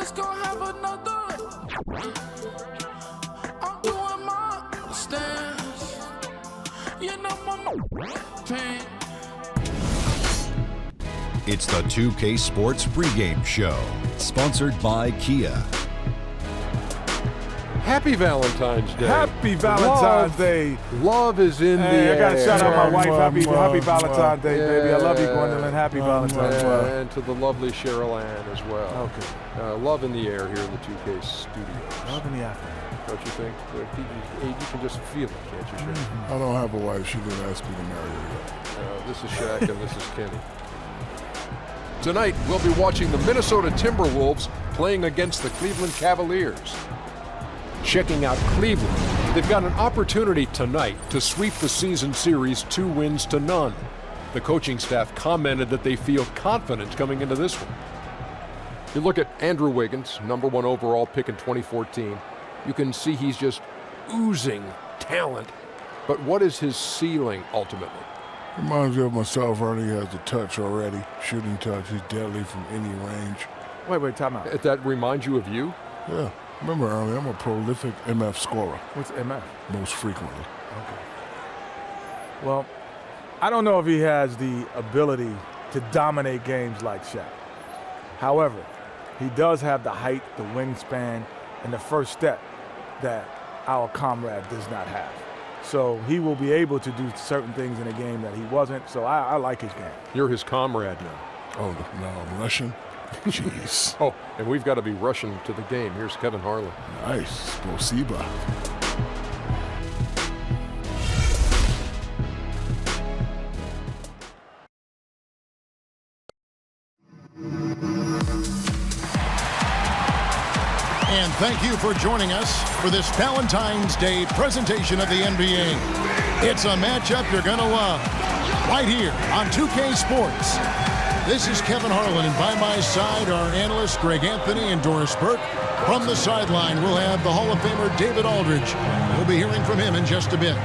Let's go have another. I'm doing my stance. You know my pain. It's the 2K Sports pregame show, sponsored by Kia. Happy Valentine's Day. Happy Valentine's Day. Love is in the air. I got to shout out my wife. Happy Valentine's Day, baby. I love you, Gwendolyn. Happy Valentine's Day. And to the lovely Cheryl Ann as well. Okay. Love in the air here in the 2K studios. Love in the afternoon. Don't you think? You can just feel it, can't you, Shaq? I don't have a wife. She didn't ask me to marry her yet. This is Shaq and this is Kenny. Tonight, we'll be watching the Minnesota Timberwolves playing against the Cleveland Cavaliers. Checking out Cleveland. They've got an opportunity tonight to sweep the season series 2-0. The coaching staff commented that they feel confident coming into this one. You look at Andrew Wiggins, #1 overall pick in 2014. You can see he's just oozing talent. But what is his ceiling ultimately? Reminds me of myself. Already has a touch already. Shooting touch. He's deadly from any range. Wait, time out. That reminds you of you? Yeah. Remember earlier, I'm a prolific MF scorer. What's MF? Most frequently. Okay. Well, I don't know if he has the ability to dominate games like Shaq. However, he does have the height, the wingspan, and the first step that our comrade does not have. So he will be able to do certain things in a game that he wasn't. So I like his game. You're his comrade now. Oh, no, I'm Russian? Jeez. Oh, and we've got to be rushing to the game. Here's Kevin Harlan. Nice. Spasiba. And thank you for joining us for this Valentine's Day presentation of the NBA. It's a matchup you're going to love right here on 2K Sports. This is Kevin Harlan, and by my side are analysts Greg Anthony and Doris Burke. From the sideline, we'll have the Hall of Famer David Aldridge. We'll be hearing from him in just a bit.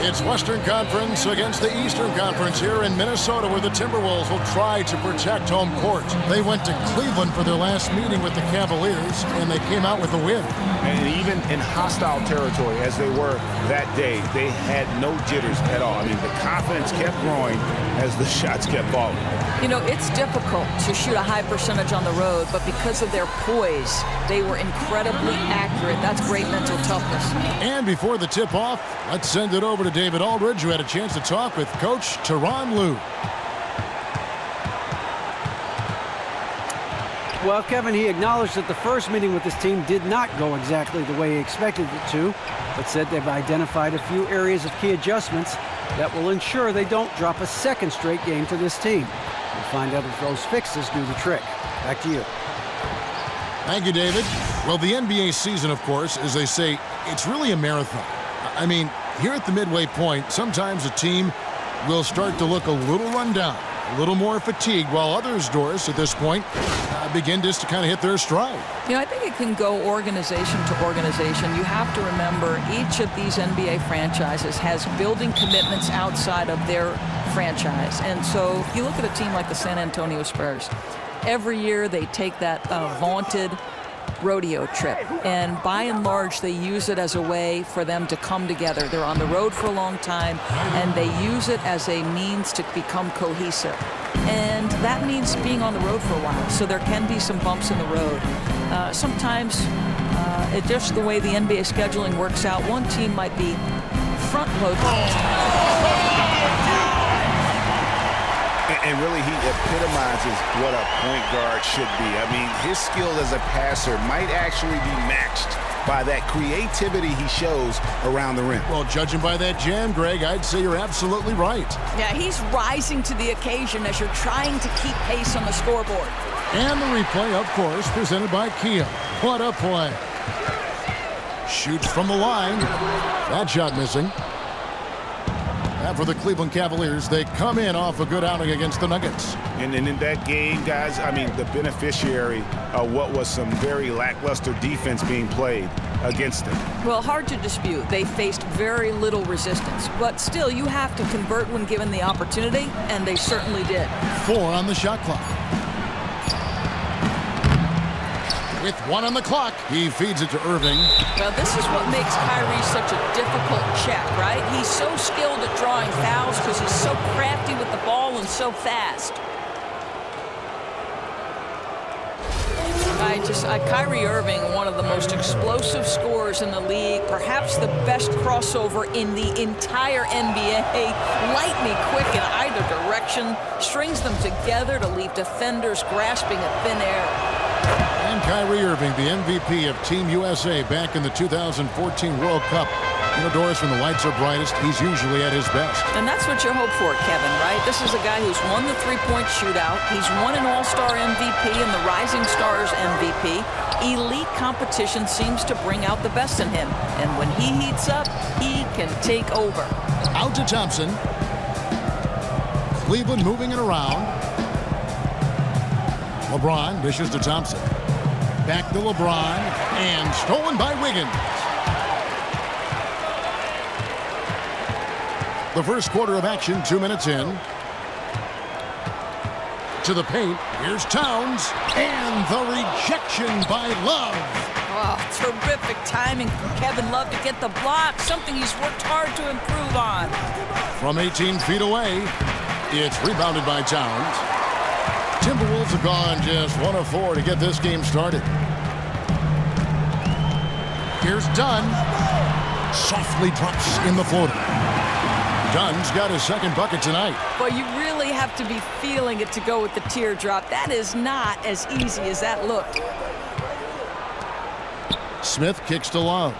It's Western Conference against the Eastern Conference here in Minnesota, where the Timberwolves will try to protect home court. They went to Cleveland for their last meeting with the Cavaliers, and they came out with a win. And even in hostile territory, as they were that day, they had no jitters at all. I mean, the confidence kept growing as the shots kept falling. You know, it's difficult to shoot a high percentage on the road, but because of their poise, they were incredibly accurate. That's great mental toughness. And before the tip-off, let's send it over to David Aldridge, who had a chance to talk with Coach Tyronn Lue. Well, Kevin, he acknowledged that the first meeting with his team did not go exactly the way he expected it to, but said they've identified a few areas of key adjustments that will ensure they don't drop a second straight game to this team. We'll find out if those fixes do the trick. Back to you. Thank you, David. Well, the NBA season, of course, as they say, it's really a marathon. I mean, here at the midway point, sometimes a team will start to look a little run down, a little more fatigued, while others, Doris, at this point, begin just to kind of hit their stride. You know, I think it can go organization to organization. You have to remember each of these NBA franchises has building commitments outside of their franchise. And so if you look at a team like the San Antonio Spurs, every year they take that vaunted rodeo trip, and by and large they use it as a way for them to come together. They're on the road for a long time, and they use it as a means to become cohesive, and that means being on the road for a while, so there can be some bumps in the road. Sometimes it just the way the NBA scheduling works out, one team might be front loaded. And really, he epitomizes what a point guard should be. I mean, his skill as a passer might actually be matched by that creativity he shows around the rim. Well, judging by that jam, Greg, I'd say you're absolutely right. Yeah, he's rising to the occasion as you're trying to keep pace on the scoreboard. And the replay, of course, presented by Kia. What a play. Shoots from the line. That shot missing. And for the Cleveland Cavaliers, they come in off a good outing against the Nuggets. And then in that game, guys, I mean, the beneficiary of what was some very lackluster defense being played against them. Well, hard to dispute. They faced very little resistance. But still, you have to convert when given the opportunity, and they certainly did. 4 on the shot clock. With 1 on the clock, he feeds it to Irving. Well, this is what makes Kyrie such a difficult check, right? He's so skilled at drawing fouls because he's so crafty with the ball and so fast. Kyrie Irving, one of the most explosive scorers in the league, perhaps the best crossover in the entire NBA. Lightning quick in either direction, strings them together to leave defenders grasping at thin air. And Kyrie Irving, the MVP of Team USA back in the 2014 World Cup. You know, Doris, when the lights are brightest, he's usually at his best. And that's what you hope for, Kevin, right? This is a guy who's won the three-point shootout. He's won an All-Star MVP and the Rising Stars MVP. Elite competition seems to bring out the best in him. And when he heats up, he can take over. Out to Thompson. Cleveland moving it around. LeBron dishes to Thompson. Back to LeBron. And stolen by Wiggins. The first quarter of action, 2 minutes in. To the paint. Here's Towns. And the rejection by Love. Oh, terrific timing for Kevin Love to get the block, something he's worked hard to improve on. From 18 feet away, it's rebounded by Towns. Timberwolves have gone just 1 of 4 to get this game started. Here's Dunn. Softly drops in the floater. Dunn's got his second bucket tonight. But you really have to be feeling it to go with the teardrop. That is not as easy as that looked. Smith kicks to Love.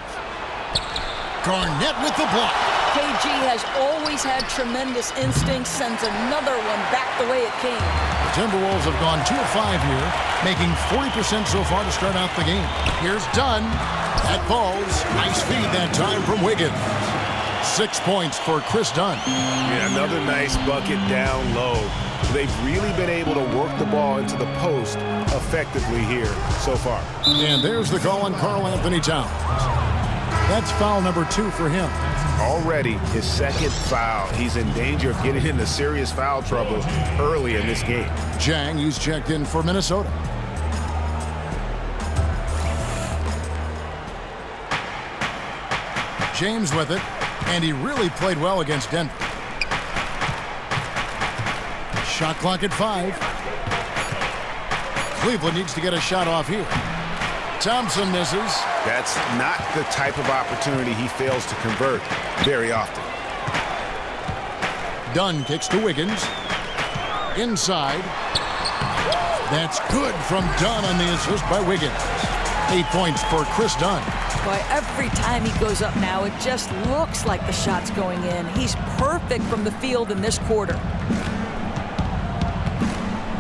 Garnett with the block. KG has always had tremendous instincts, sends another one back the way it came. The Timberwolves have gone 2 of 5 here, making 40% so far to start out the game. Here's Dunn. That falls. Nice feed that time from Wiggins. 6 points for Chris Dunn. Yeah, another nice bucket down low. They've really been able to work the ball into the post effectively here so far. And there's the call on Karl Anthony Towns. That's foul number 2 for him. Already his second foul. He's in danger of getting into serious foul trouble early in this game. Jang, he's checked in for Minnesota. James with it, and he really played well against Denver. Shot clock at 5. Cleveland needs to get a shot off here. Thompson misses. That's not the type of opportunity he fails to convert very often. Dunn kicks to Wiggins. Inside. That's good from Dunn on the assist by Wiggins. 8 points for Chris Dunn. Boy, every time he goes up now, it just looks like the shot's going in. He's perfect from the field in this quarter.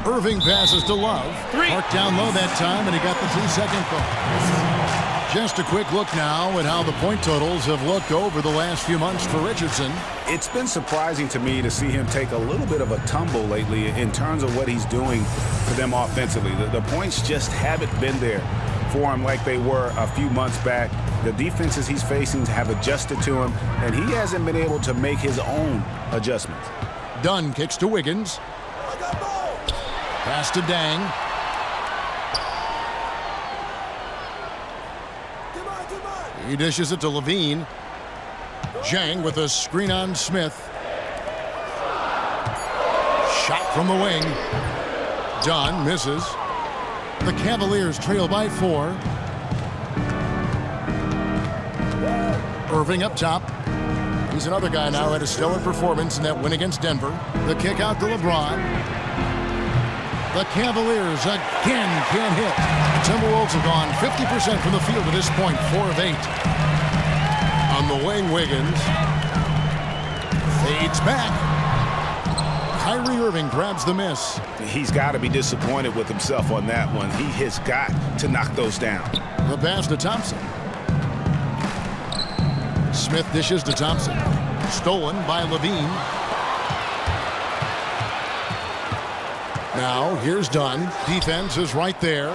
Irving passes to Love. Marked down low that time, and he got the 3-second call. Just a quick look now at how the point totals have looked over the last few months for Richardson. It's been surprising to me to see him take a little bit of a tumble lately in terms of what he's doing for them offensively. The points just haven't been there for him like they were a few months back. The defenses he's facing have adjusted to him, and he hasn't been able to make his own adjustments. Dunn kicks to Wiggins. Pass to Dang. He dishes it to Levine. Jang with a screen on Smith. Shot from the wing. Dunn misses. The Cavaliers trail by 4. Irving up top. He's another guy now who had a stellar performance in that win against Denver. The kick out to LeBron. The Cavaliers again can't hit. The Timberwolves have gone 50% from the field at this point, 4 of 8. On the wing, Wiggins. Fades back. Kyrie Irving grabs the miss. He's got to be disappointed with himself on that one. He has got to knock those down. The pass to Thompson. Smith dishes to Thompson. Stolen by Levine. Now, here's Dunn. Defense is right there.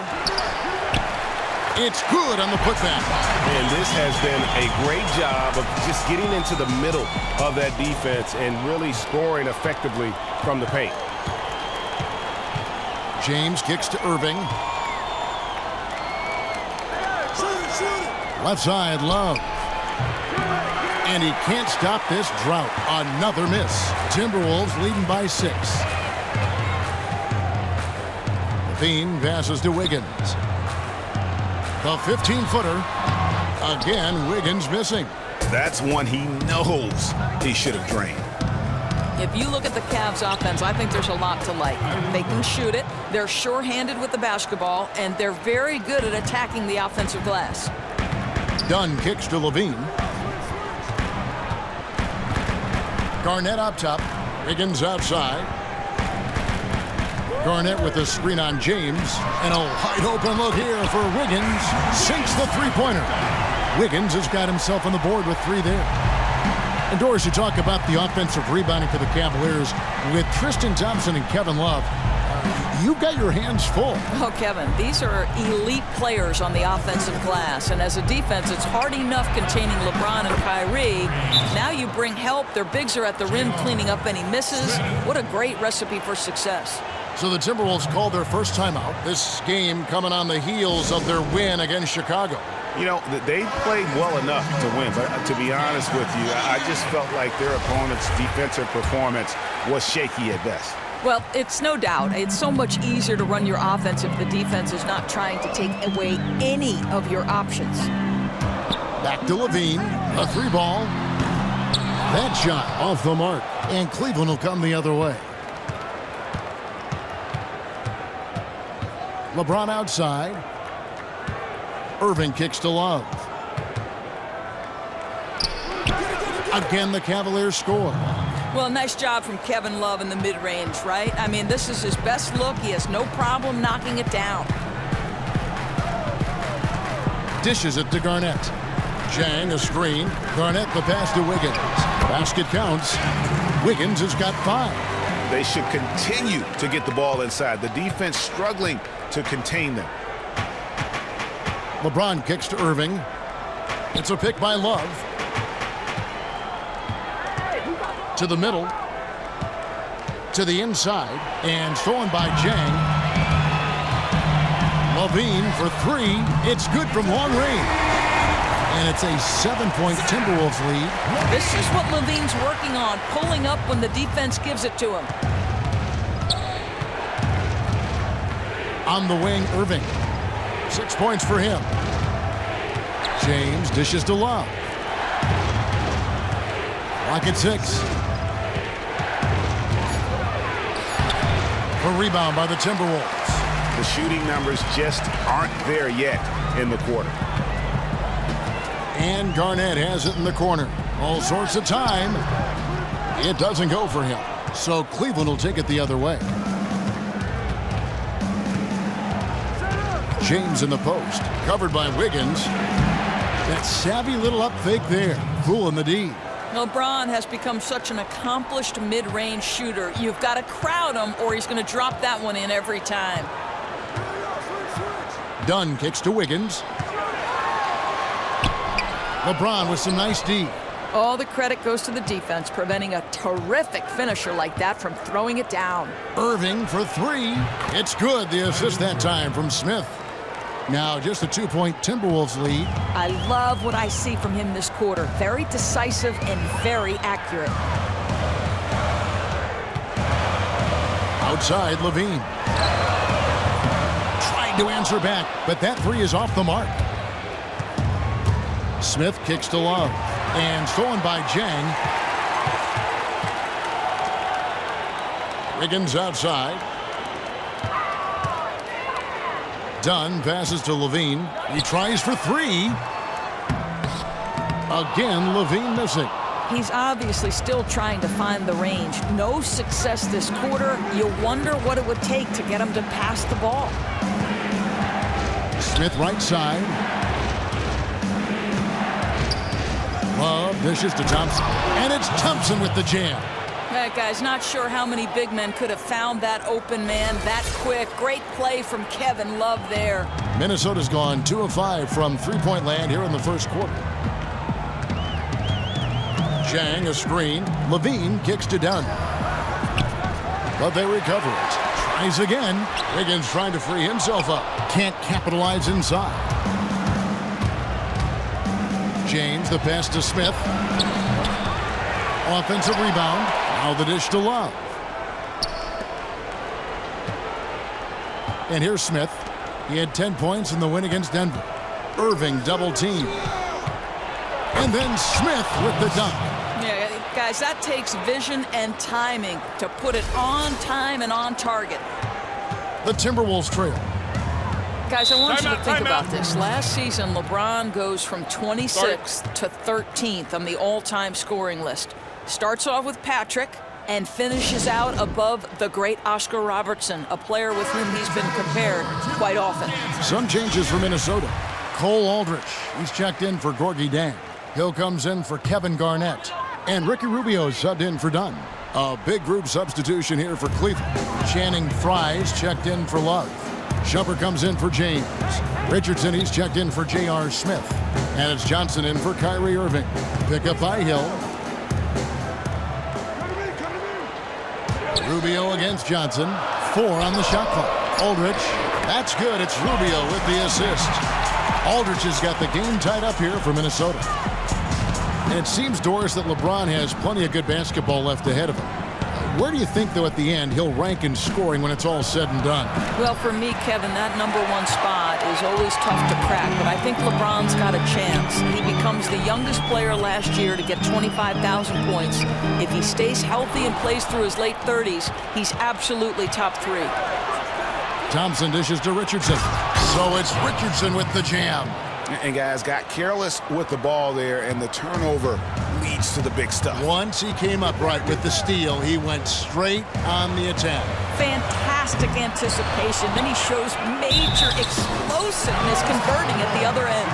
It's good on the putback. And this has been a great job of just getting into the middle of that defense and really scoring effectively from the paint. James kicks to Irving. Left side, Love. And he can't stop this drought. Another miss. Timberwolves leading by 6. Levine passes to Wiggins. The 15-footer. Again, Wiggins missing. That's one he knows he should have drained. If you look at the Cavs offense, I think there's a lot to like. They can shoot it, they're sure-handed with the basketball, and they're very good at attacking the offensive glass. Dunn kicks to Levine. Garnett up top. Wiggins outside. Garnett with a screen on James. And a wide open look here for Wiggins. Sinks the three-pointer. Wiggins has got himself on the board with 3 there. And Doris, you talk about the offensive rebounding for the Cavaliers with Tristan Thompson and Kevin Love. You've got your hands full. Oh, Kevin, these are elite players on the offensive glass. And as a defense, it's hard enough containing LeBron and Kyrie. Now you bring help. Their bigs are at the rim cleaning up any misses. What a great recipe for success. So the Timberwolves called their first timeout. This game coming on the heels of their win against Chicago. You know, they played well enough to win, but to be honest with you, I just felt like their opponent's defensive performance was shaky at best. Well, it's no doubt. It's so much easier to run your offense if the defense is not trying to take away any of your options. Back to Levine, a 3-ball. That shot off the mark, and Cleveland will come the other way. LeBron outside. Irving kicks to Love. Again, the Cavaliers score. Well, nice job from Kevin Love in the mid-range, right? I mean, this is his best look. He has no problem knocking it down. Dishes it to Garnett. Jang a screen. Garnett the pass to Wiggins. Basket counts. Wiggins has got 5. They should continue to get the ball inside. The defense struggling to contain them. LeBron kicks to Irving. It's a pick by Love. To the middle. To the inside. And stolen by Jang. Levine for 3. It's good from long range. And it's a 7-point Timberwolves lead. This is what Levine's working on, pulling up when the defense gives it to him. On the wing, Irving. 6 points for him. James dishes to Love. Lock at 6. A rebound by the Timberwolves. The shooting numbers just aren't there yet in the quarter. And Garnett has it in the corner. All sorts of time. It doesn't go for him. So Cleveland will take it the other way. James in the post. Covered by Wiggins. That savvy little up fake there. Fooling the D. LeBron has become such an accomplished mid-range shooter. You've got to crowd him or he's going to drop that one in every time. Dunn kicks to Wiggins. LeBron with some nice D. All the credit goes to the defense, preventing a terrific finisher like that from throwing it down. Irving for 3. It's good. The assist that time from Smith. Now just a 2-point Timberwolves lead. I love what I see from him this quarter. Very decisive and very accurate. Outside, Levine. Tried to answer back, but that 3 is off the mark. Smith kicks to Love. And stolen by Jang. Wiggins outside. Dunn passes to Levine. He tries for 3. Again, Levine missing. He's obviously still trying to find the range. No success this quarter. You wonder what it would take to get him to pass the ball. Smith right side. Love dishes to Thompson. And it's Thompson with the jam. That guy's not sure how many big men could have found that open man that quick. Great play from Kevin Love there. Minnesota's gone 2 of 5 from three-point land here in the first quarter. Jang a screen. Levine kicks to Dunn. But they recover it. Tries again. Wiggins trying to free himself up. Can't capitalize inside. James, the pass to Smith. Offensive rebound. Now the dish to Love. And here's Smith. He had 10 points in the win against Denver. Irving double team. And then Smith with the dunk. Yeah, guys, that takes vision and timing to put it on time and on target. The Timberwolves trail. Guys, I want you to think about this. Last season, LeBron goes from 26th to 13th on the all-time scoring list. Starts off with Patrick and finishes out above the great Oscar Robertson, a player with whom he's been compared quite often. Some changes for Minnesota. Cole Aldrich, he's checked in for Gorgie Dang. Hill comes in for Kevin Garnett. And Ricky Rubio subbed in for Dunn. A big group substitution here for Cleveland. Channing Frye's checked in for Love. Shumpert comes in for James. Richardson, he's checked in for J.R. Smith. And it's Johnson in for Kyrie Irving. Pick up by Hill. Rubio against Johnson. 4 on the shot clock. Aldrich. That's good. It's Rubio with the assist. Aldrich has got the game tied up here for Minnesota. And it seems, Doris, that LeBron has plenty of good basketball left ahead of him. Where do you think, though, at the end, he'll rank in scoring when it's all said and done? Well, for me, Kevin, that #1 spot is always tough to crack, but I think LeBron's got a chance. He becomes the youngest player last year to get 25,000 points. If he stays healthy and plays through his late 30s, he's absolutely top 3. Thompson dishes to Richardson. So it's Richardson with the jam. And guys got careless with the ball there, and the turnover leads to the big stuff. Once he came up right with the steal, he went straight on the attack. Fantastic anticipation. Then he shows major explosiveness converting at the other end.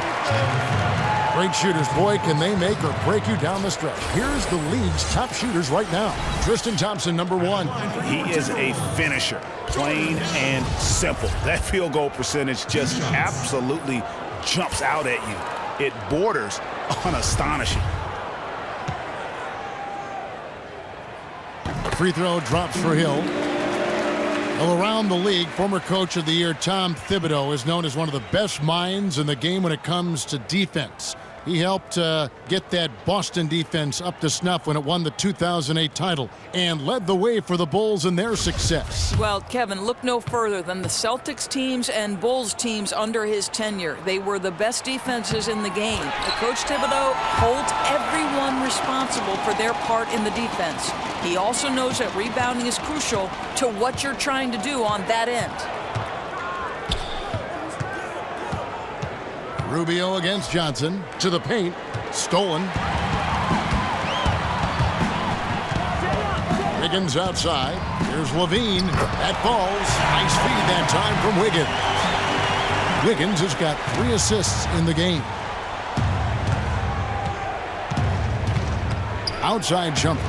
Great shooters. Boy, can they make or break you down the stretch. Here's the league's top shooters right now. Tristan Thompson, #1. He is a finisher, plain and simple. That field goal percentage just absolutely jumps out at you. It borders on astonishing. Free throw drops for Hill. Well, around the league, former coach of the year Tom Thibodeau is known as one of the best minds in the game when it comes to defense. He helped get that Boston defense up to snuff when it won the 2008 title and led the way for the Bulls in their success. Well, Kevin, look no further than the Celtics teams and Bulls teams under his tenure. They were the best defenses in the game. Coach Thibodeau holds everyone responsible for their part in the defense. He also knows that rebounding is crucial to what you're trying to do on that end. Rubio against Johnson. To the paint. Stolen. Wiggins outside. Here's Levine. That falls. Nice feed that time from Wiggins. Wiggins has got 3 assists in the game. Outside jumper.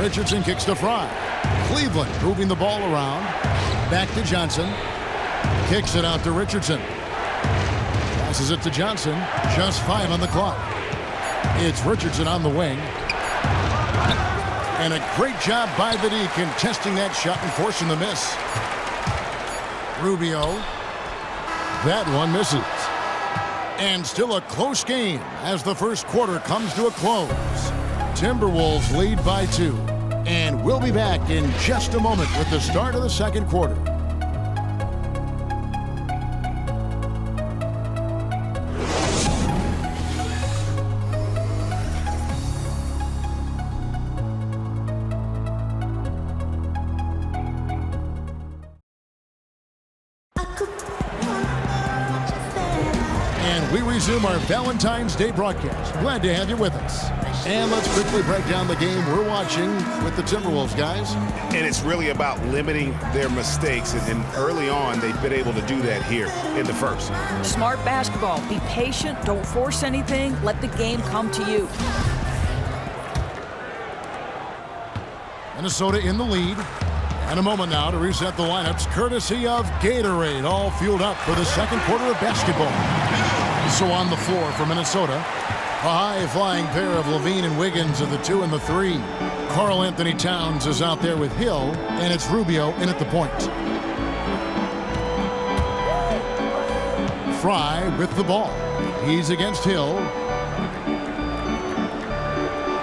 Richardson kicks to Fry. Cleveland moving the ball around. Back to Johnson. Kicks it out to Richardson. Passes it to Johnson. Just 5 on the clock. It's Richardson on the wing. And a great job by the D contesting that shot and forcing the miss. Rubio. That one misses. And still a close game as the first quarter comes to a close. Timberwolves lead by 2. And we'll be back in just a moment with the start of the second quarter. We resume our Valentine's Day broadcast. Glad to have you with us. And let's quickly break down the game we're watching with the Timberwolves, guys. And it's really about limiting their mistakes. And early on, they've been able to do that here in the first. Smart basketball. Be patient. Don't force anything. Let the game come to you. Minnesota in the lead. And a moment now to reset the lineups, courtesy of Gatorade, all fueled up for the second quarter of basketball. So on the floor for Minnesota, a high-flying pair of Levine and Wiggins are the 2 and the 3. Karl Anthony Towns is out there with Hill, and it's Rubio in at the point. Fry with the ball. He's against Hill.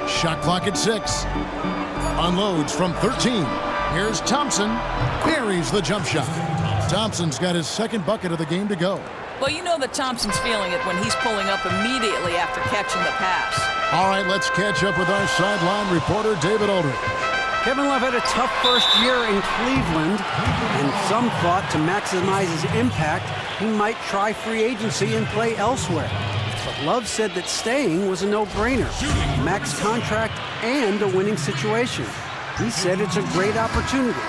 Shot clock at 6. Unloads from 13. Here's Thompson. Buries the jump shot. Thompson's got his second bucket of the game to go. Well, you know that Thompson's feeling it when he's pulling up immediately after catching the pass. All right, let's catch up with our sideline reporter, David Aldridge. Kevin Love had a tough first year in Cleveland, and some thought to maximize his impact, he might try free agency and play elsewhere. But Love said that staying was a no-brainer, max contract and a winning situation. He said it's a great opportunity,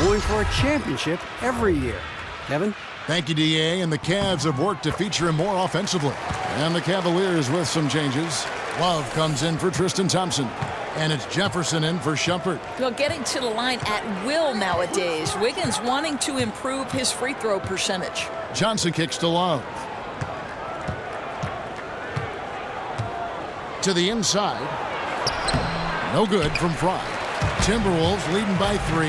going for a championship every year. Kevin? Thank you, D.A. And the Cavs have worked to feature him more offensively. And the Cavaliers with some changes. Love comes in for Tristan Thompson. And it's Jefferson in for Shumpert. Well, getting to the line at will nowadays. Wiggins wanting to improve his free throw percentage. Johnson kicks to Love. To the inside. No good from Fry. Timberwolves leading by 3.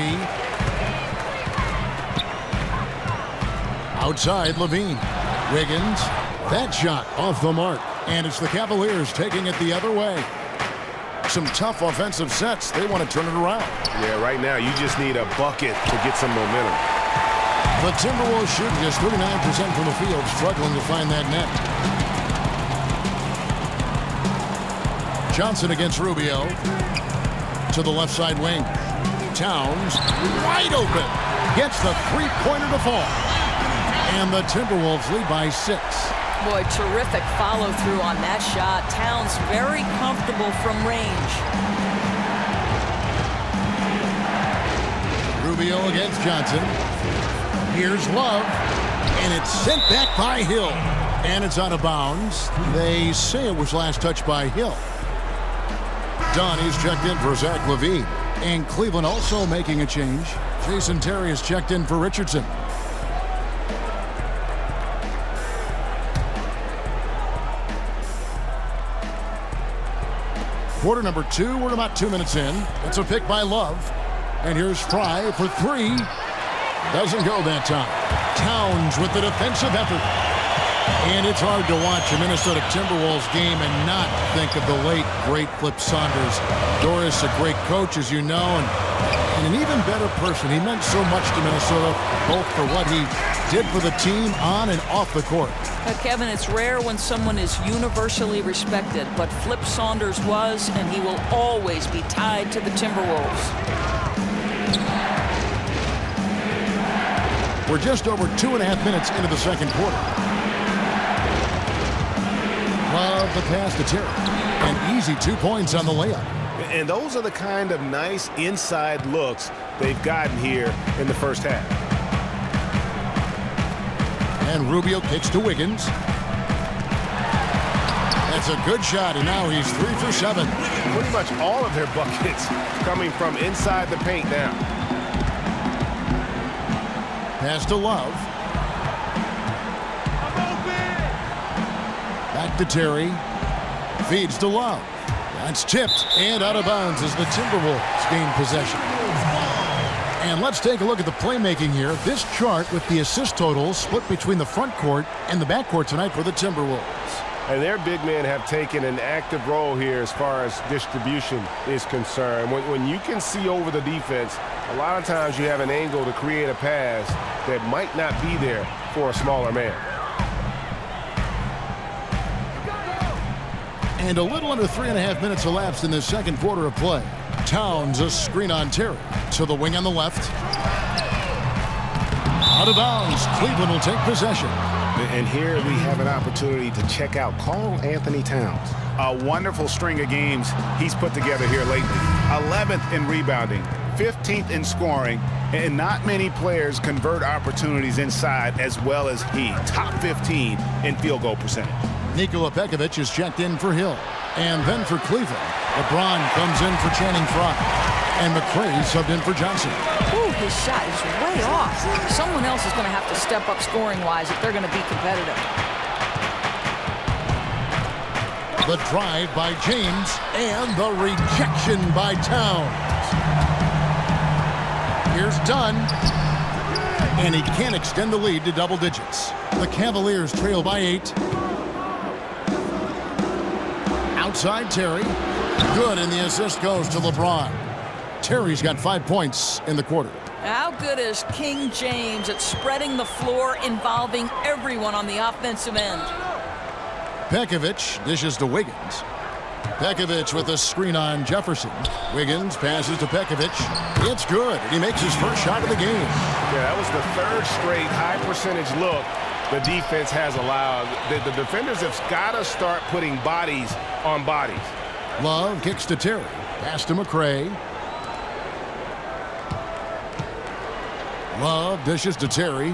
Outside, Levine. Wiggins. That shot off the mark. And it's the Cavaliers taking it the other way. Some tough offensive sets. They want to turn it around. Yeah, right now you just need a bucket to get some momentum. The Timberwolves shooting just 39% from the field, struggling to find that net. Johnson against Rubio. To the left side wing. Towns wide open. Gets the three-pointer to fall. And the Timberwolves lead by 6. Boy, terrific follow-through on that shot. Towns very comfortable from range. Rubio against Johnson. Here's Love. And it's sent back by Hill. And it's out of bounds. They say it was last touched by Hill. Donnie's checked in for Zach LaVine. And Cleveland also making a change. Jason Terry is checked in for Richardson. Quarter number 2, we're about 2 minutes in. It's a pick by Love. And here's Fry for 3. Doesn't go that time. Towns with the defensive effort. And it's hard to watch a Minnesota Timberwolves game and not think of the late, great Flip Saunders. Doris, a great coach, as you know, and an even better person. He meant so much to Minnesota, both for what he did for the team on and off the court. Kevin, it's rare when someone is universally respected, but Flip Saunders was, and he will always be tied to the Timberwolves. We're just over 2.5 minutes into the second quarter. Love the pass to Terry. An easy 2 points on the layup. And those are the kind of nice inside looks they've gotten here in the first half. And Rubio kicks to Wiggins. That's a good shot, and now he's 3 for 7. Pretty much all of their buckets coming from inside the paint now. Pass to Love. Back to Terry. Feeds to Love. That's tipped and out of bounds as the Timberwolves gain possession. And let's take a look at the playmaking here. This chart with the assist totals split between the front court and the back court tonight for the Timberwolves. And their big men have taken an active role here as far as distribution is concerned. When you can see over the defense, a lot of times you have an angle to create a pass that might not be there for a smaller man. And a little under 3.5 minutes elapsed in the second quarter of play. Towns a screen on Terry. To the wing on the left. Out of bounds. Cleveland will take possession. And here we have an opportunity to check out Karl Anthony Towns. A wonderful string of games he's put together here lately. 11th in rebounding, 15th in scoring, and not many players convert opportunities inside as well as he. Top 15 in field goal percentage. Nikola Pekovic is checked in for Hill. And then for Cleveland, LeBron comes in for Channing Frye. And McRae subbed in for Johnson. Ooh, his shot is way off. Someone else is going to have to step up scoring-wise if they're going to be competitive. The drive by James and the rejection by Towns. Here's Dunn. And he can't extend the lead to double digits. The Cavaliers trail by 8. Outside Terry. Good, and the assist goes to LeBron. Terry's got 5 points in the quarter. How good is King James at spreading the floor, involving everyone on the offensive end? Pekovic dishes to Wiggins. Pekovic with a screen on Jefferson. Wiggins passes to Pekovic. It's good, and he makes his first shot of the game. Yeah, that was the third straight high-percentage look the defense has allowed. The defenders have got to start putting bodies on bodies. Love kicks to Terry. Pass to McRae. Love dishes to Terry.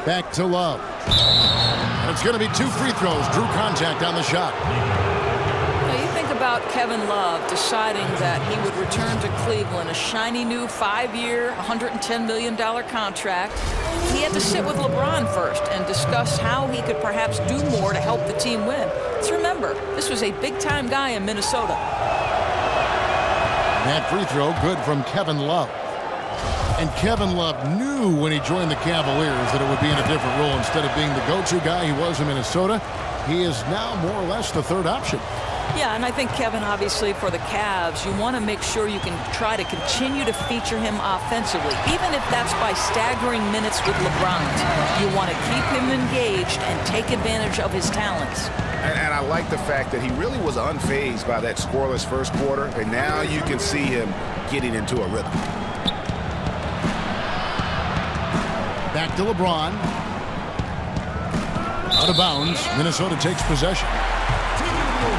Back to Love. And it's going to be 2 free throws. Drew contact on the shot. Now you think about Kevin Love deciding that he would return to Cleveland, a shiny new 5-year, $110 million contract. He had to sit with LeBron first and discuss how he could perhaps do more to help the team win. Let's remember, this was a big-time guy in Minnesota. That free throw good from Kevin Love. And Kevin Love knew when he joined the Cavaliers that it would be in a different role. Instead of being the go-to guy he was in Minnesota, he is now more or less the third option. Yeah, and I think, Kevin, obviously for the Cavs, you want to make sure you can try to continue to feature him offensively, even if that's by staggering minutes with LeBron. You want to keep him engaged and take advantage of his talents. And I like the fact that he really was unfazed by that scoreless first quarter, and now you can see him getting into a rhythm. Back to LeBron. Out of bounds. Minnesota takes possession.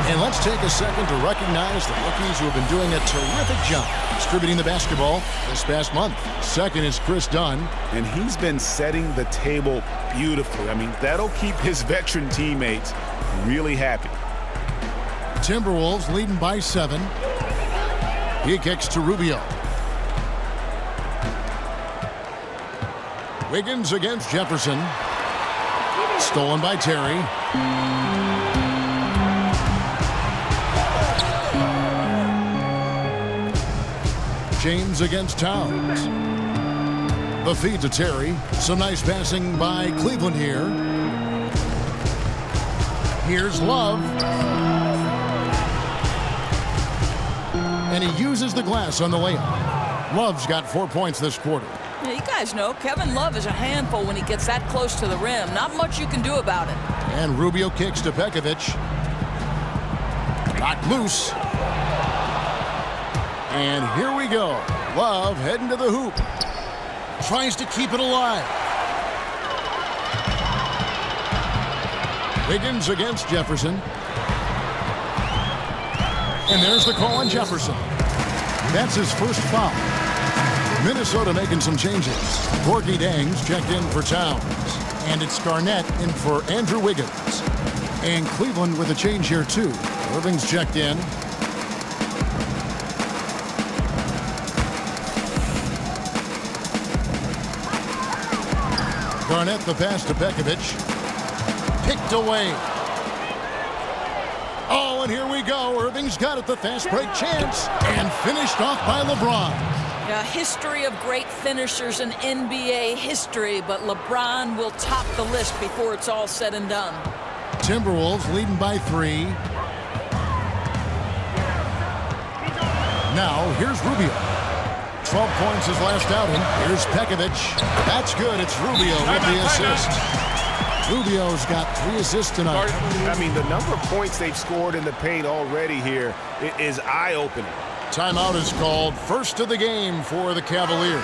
And let's take a second to recognize the rookies who have been doing a terrific job distributing the basketball this past month. Second is Chris Dunn. And he's been setting the table beautifully. I mean, that'll keep his veteran teammates really happy. Timberwolves leading by 7. He kicks to Rubio. Wiggins against Jefferson. Stolen by Terry. James against Towns. The feed to Terry. Some nice passing by Cleveland here. Here's Love. And he uses the glass on the layup. Love's got 4 points this quarter. Yeah, you guys know Kevin Love is a handful when he gets that close to the rim. Not much you can do about it. And Rubio kicks to Pekovic. Knocked loose. And here we go. Love heading to the hoop. Tries to keep it alive. Wiggins against Jefferson. And there's the call on Jefferson. That's his first foul. Minnesota making some changes. Gorgie Dangs checked in for Towns. And it's Garnett in for Andrew Wiggins. And Cleveland with a change here too. Irving's checked in. Garnett the pass to Pekovic. Picked away. Oh, and here we go. Irving's got it, the fast break chance. And finished off by LeBron. A history of great finishers in NBA history, but LeBron will top the list before it's all said and done. Timberwolves leading by 3. Now, here's Rubio. 12 points his last outing. Here's Pekovic. That's good. It's Rubio with the assist. Rubio's got 3 assists tonight. I mean, the number of points they've scored in the paint already here is eye-opening. Timeout is called. First of the game for the Cavaliers.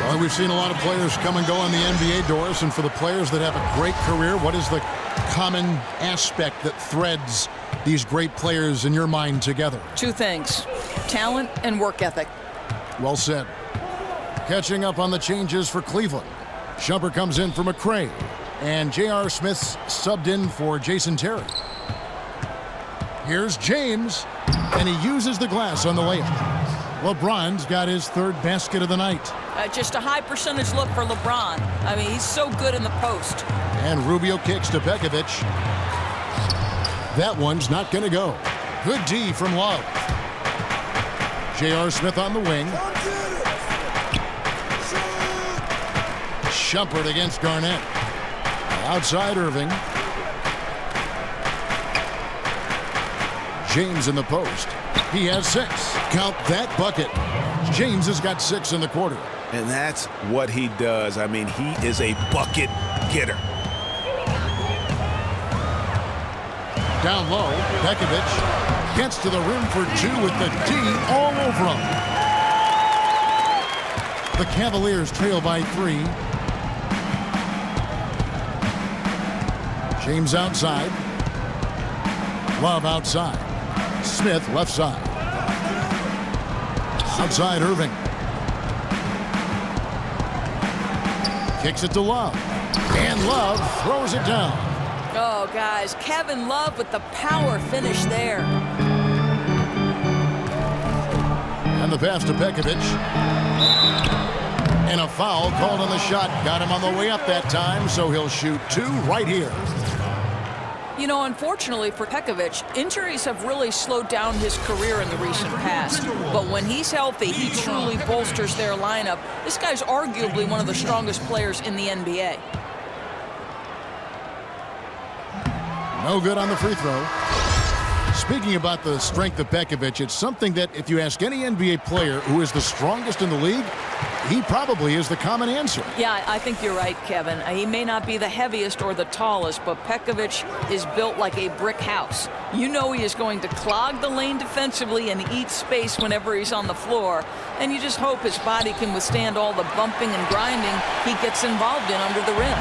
Well, we've seen a lot of players come and go on the NBA, Doris, and for the players that have a great career, what is the common aspect that threads these great players in your mind together? 2 things, talent and work ethic. Well said. Catching up on the changes for Cleveland. Shumpert comes in for McRae, and J.R. Smith's subbed in for Jason Terry. Here's James, and he uses the glass on the layup. LeBron's got his 3rd basket of the night. Just a high percentage look for LeBron. I mean, he's so good in the post. And Rubio kicks to Pekovic. That one's not going to go. Good D from Love. J.R. Smith on the wing. Shumpert against Garnett. Outside Irving. James in the post. He has 6. Count that bucket. James has got 6 in the quarter. And that's what he does. I mean, he is a bucket getter. Down low, Pekovic gets to the rim for 2 with the D all over him. The Cavaliers trail by 3. James outside. Love outside. Smith left side. Outside Irving. Kicks it to Love. And Love throws it down. Oh, guys, Kevin Love with the power finish there. And the pass to Pekovic. And a foul called on the shot. Got him on the way up that time, so he'll shoot 2 right here. You know, unfortunately for Pekovic, injuries have really slowed down his career in the recent past. But when he's healthy, he truly bolsters their lineup. This guy's arguably one of the strongest players in the NBA. No good on the free throw. Speaking about the strength of Pekovic, it's something that if you ask any NBA player who is the strongest in the league, he probably is the common answer. Yeah, I think you're right, Kevin. He may not be the heaviest or the tallest, but Pekovic is built like a brick house. You know he is going to clog the lane defensively and eat space whenever he's on the floor. And you just hope his body can withstand all the bumping and grinding he gets involved in under the rim.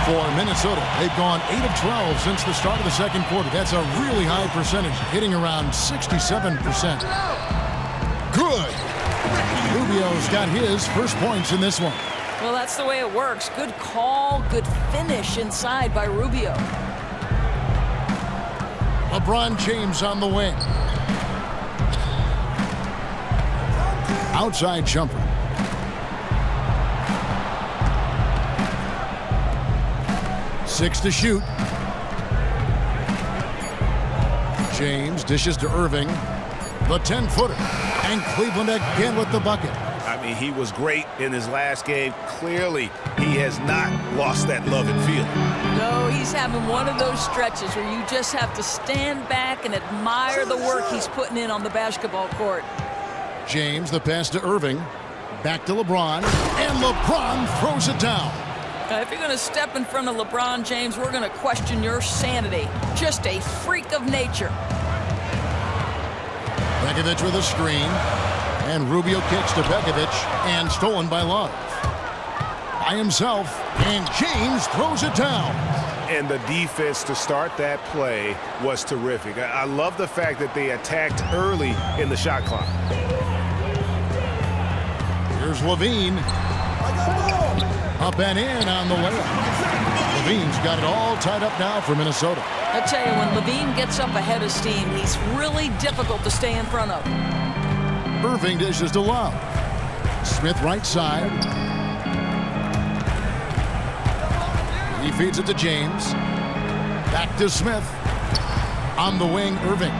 For Minnesota, they've gone 8 of 12 since the start of the second quarter. That's a really high percentage, hitting around 67%. Good. Rubio's got his first points in this one. Well, that's the way it works. Good call, good finish inside by Rubio. LeBron James on the wing. Outside Shumpert. Six to shoot. James dishes to Irving. The 10-footer. And Cleveland again with the bucket. I mean, he was great in his last game. Clearly, he has not lost that love and feeling. No, he's having one of those stretches where you just have to stand back and admire the work he's putting in on the basketball court. James, the pass to Irving. Back to LeBron. And LeBron throws it down. If you're going to step in front of LeBron James, we're going to question your sanity. Just a freak of nature. Pekovic with a screen. And Rubio kicks to Pekovic. And stolen by Love. By himself. And James throws it down. And the defense to start that play was terrific. I love the fact that they attacked early in the shot clock. Here's Levine. Up and in on the layup. Levine's got it all tied up now for Minnesota. I tell you, when Levine gets up ahead of steam, he's really difficult to stay in front of. Irving dishes to Love. Smith right side. He feeds it to James. Back to Smith. On the wing, Irving.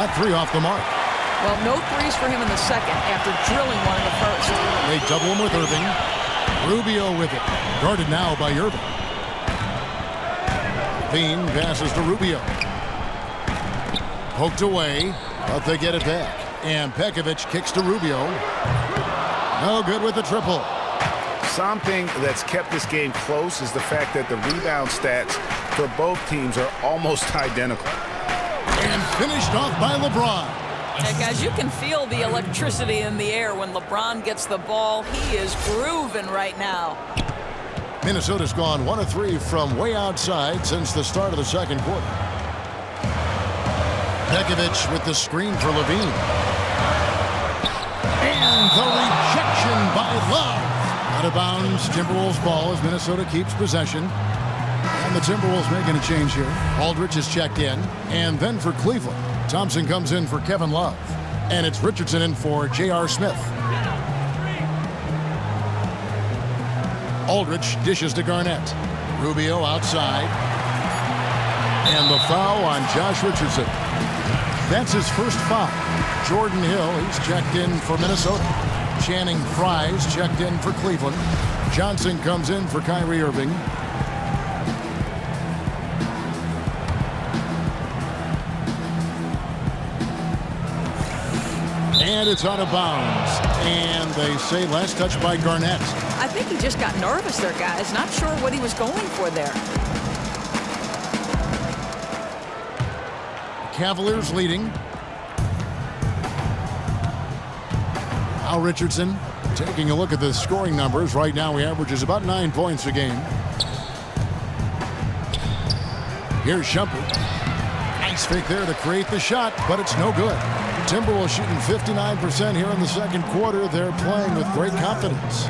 That 3 off the mark. Well, no threes for him in the second after drilling one in the first. They double him with Irving. Rubio with it. Guarded now by Irving. Levine passes to Rubio. Poked away, but they get it back. And Pekovic kicks to Rubio. No good with the triple. Something that's kept this game close is the fact that the rebound stats for both teams are almost identical. And finished off by LeBron. And guys, you can feel the electricity in the air when LeBron gets the ball. He is grooving right now. Minnesota's gone 1 of 3 from way outside since the start of the second quarter. Pekovic with the screen for Levine. And the rejection by Love. Out of bounds, Timberwolves ball as Minnesota keeps possession. And the Timberwolves making a change here. Aldridge is checked in. And then for Cleveland, Thompson comes in for Kevin Love. And it's Richardson in for J.R. Smith. Aldridge dishes to Garnett. Rubio outside. And the foul on Josh Richardson. That's his first foul. Jordan Hill, he's checked in for Minnesota. Channing Frye's checked in for Cleveland. Johnson comes in for Kyrie Irving. And it's out of bounds. And they say last touch by Garnett. I think he just got nervous there, guys. Not sure what he was going for there. Cavaliers leading. Al Richardson taking a look at the scoring numbers. Right now he averages about 9 points a game. Here's Shumpert. Nice fake there to create the shot, but it's no good. Timberwolves shooting 59% here in the second quarter. They're playing with great confidence.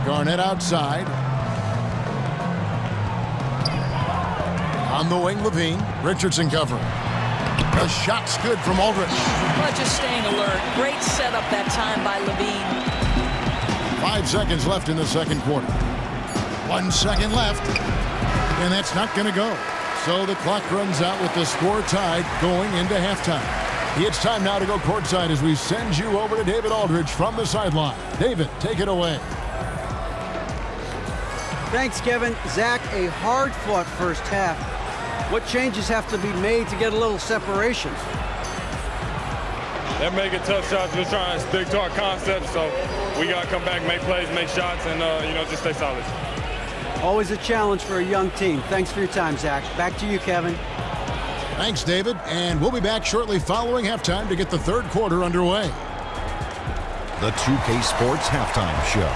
Garnett outside. On the wing, Levine. Richardson covering. The shot's good from Aldridge. But just staying alert. Great setup that time by Levine. 5 seconds left in the second quarter. 1 second left. And that's not going to go. So the clock runs out with the score tied going into halftime. It's time now to go courtside as we send you over to David Aldridge from the sideline. David, take it away. Thanks, Kevin. Zach, a hard-fought first half. What changes have to be made to get a little separation? They're making tough shots. We're trying to stick to our concept, so we got to come back, make plays, make shots, and just stay solid. Always a challenge for a young team. Thanks for your time, Zach. Back to you, Kevin. Thanks, David. And we'll be back shortly following halftime to get the third quarter underway. The 2K Sports Halftime Show.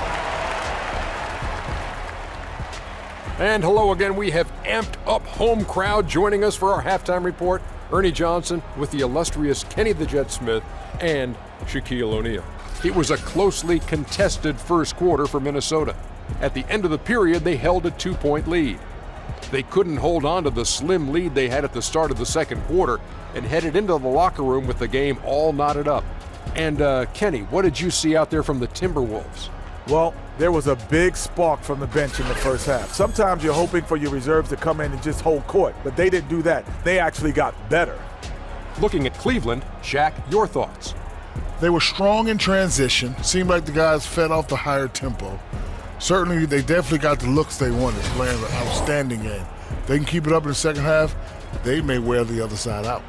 And hello again. We have amped up home crowd joining us for our halftime report. Ernie Johnson with the illustrious Kenny the Jet Smith and Shaquille O'Neal. It was a closely contested first quarter for Minnesota. At the end of the period, they held a 2-point lead. They couldn't hold on to the slim lead they had at the start of the second quarter and headed into the locker room with the game all knotted up. And Kenny, what did you see out there from the Timberwolves? Well, there was a big spark from the bench in the first half. Sometimes you're hoping for your reserves to come in and just hold court, but they didn't do that. They actually got better. Looking at Cleveland, Shaq, your thoughts? They were strong in transition. Seemed like the guys fed off the higher tempo. Certainly, they definitely got the looks they wanted, playing an outstanding game. They can keep it up in the second half, they may wear the other side out.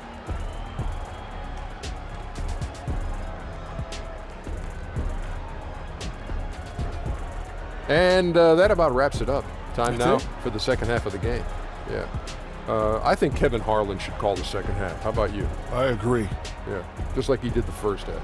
And that about wraps it up. Time now for the second half of the game. Yeah. I think Kevin Harlan should call the second half. How about you? I agree. Yeah, just like he did the first half.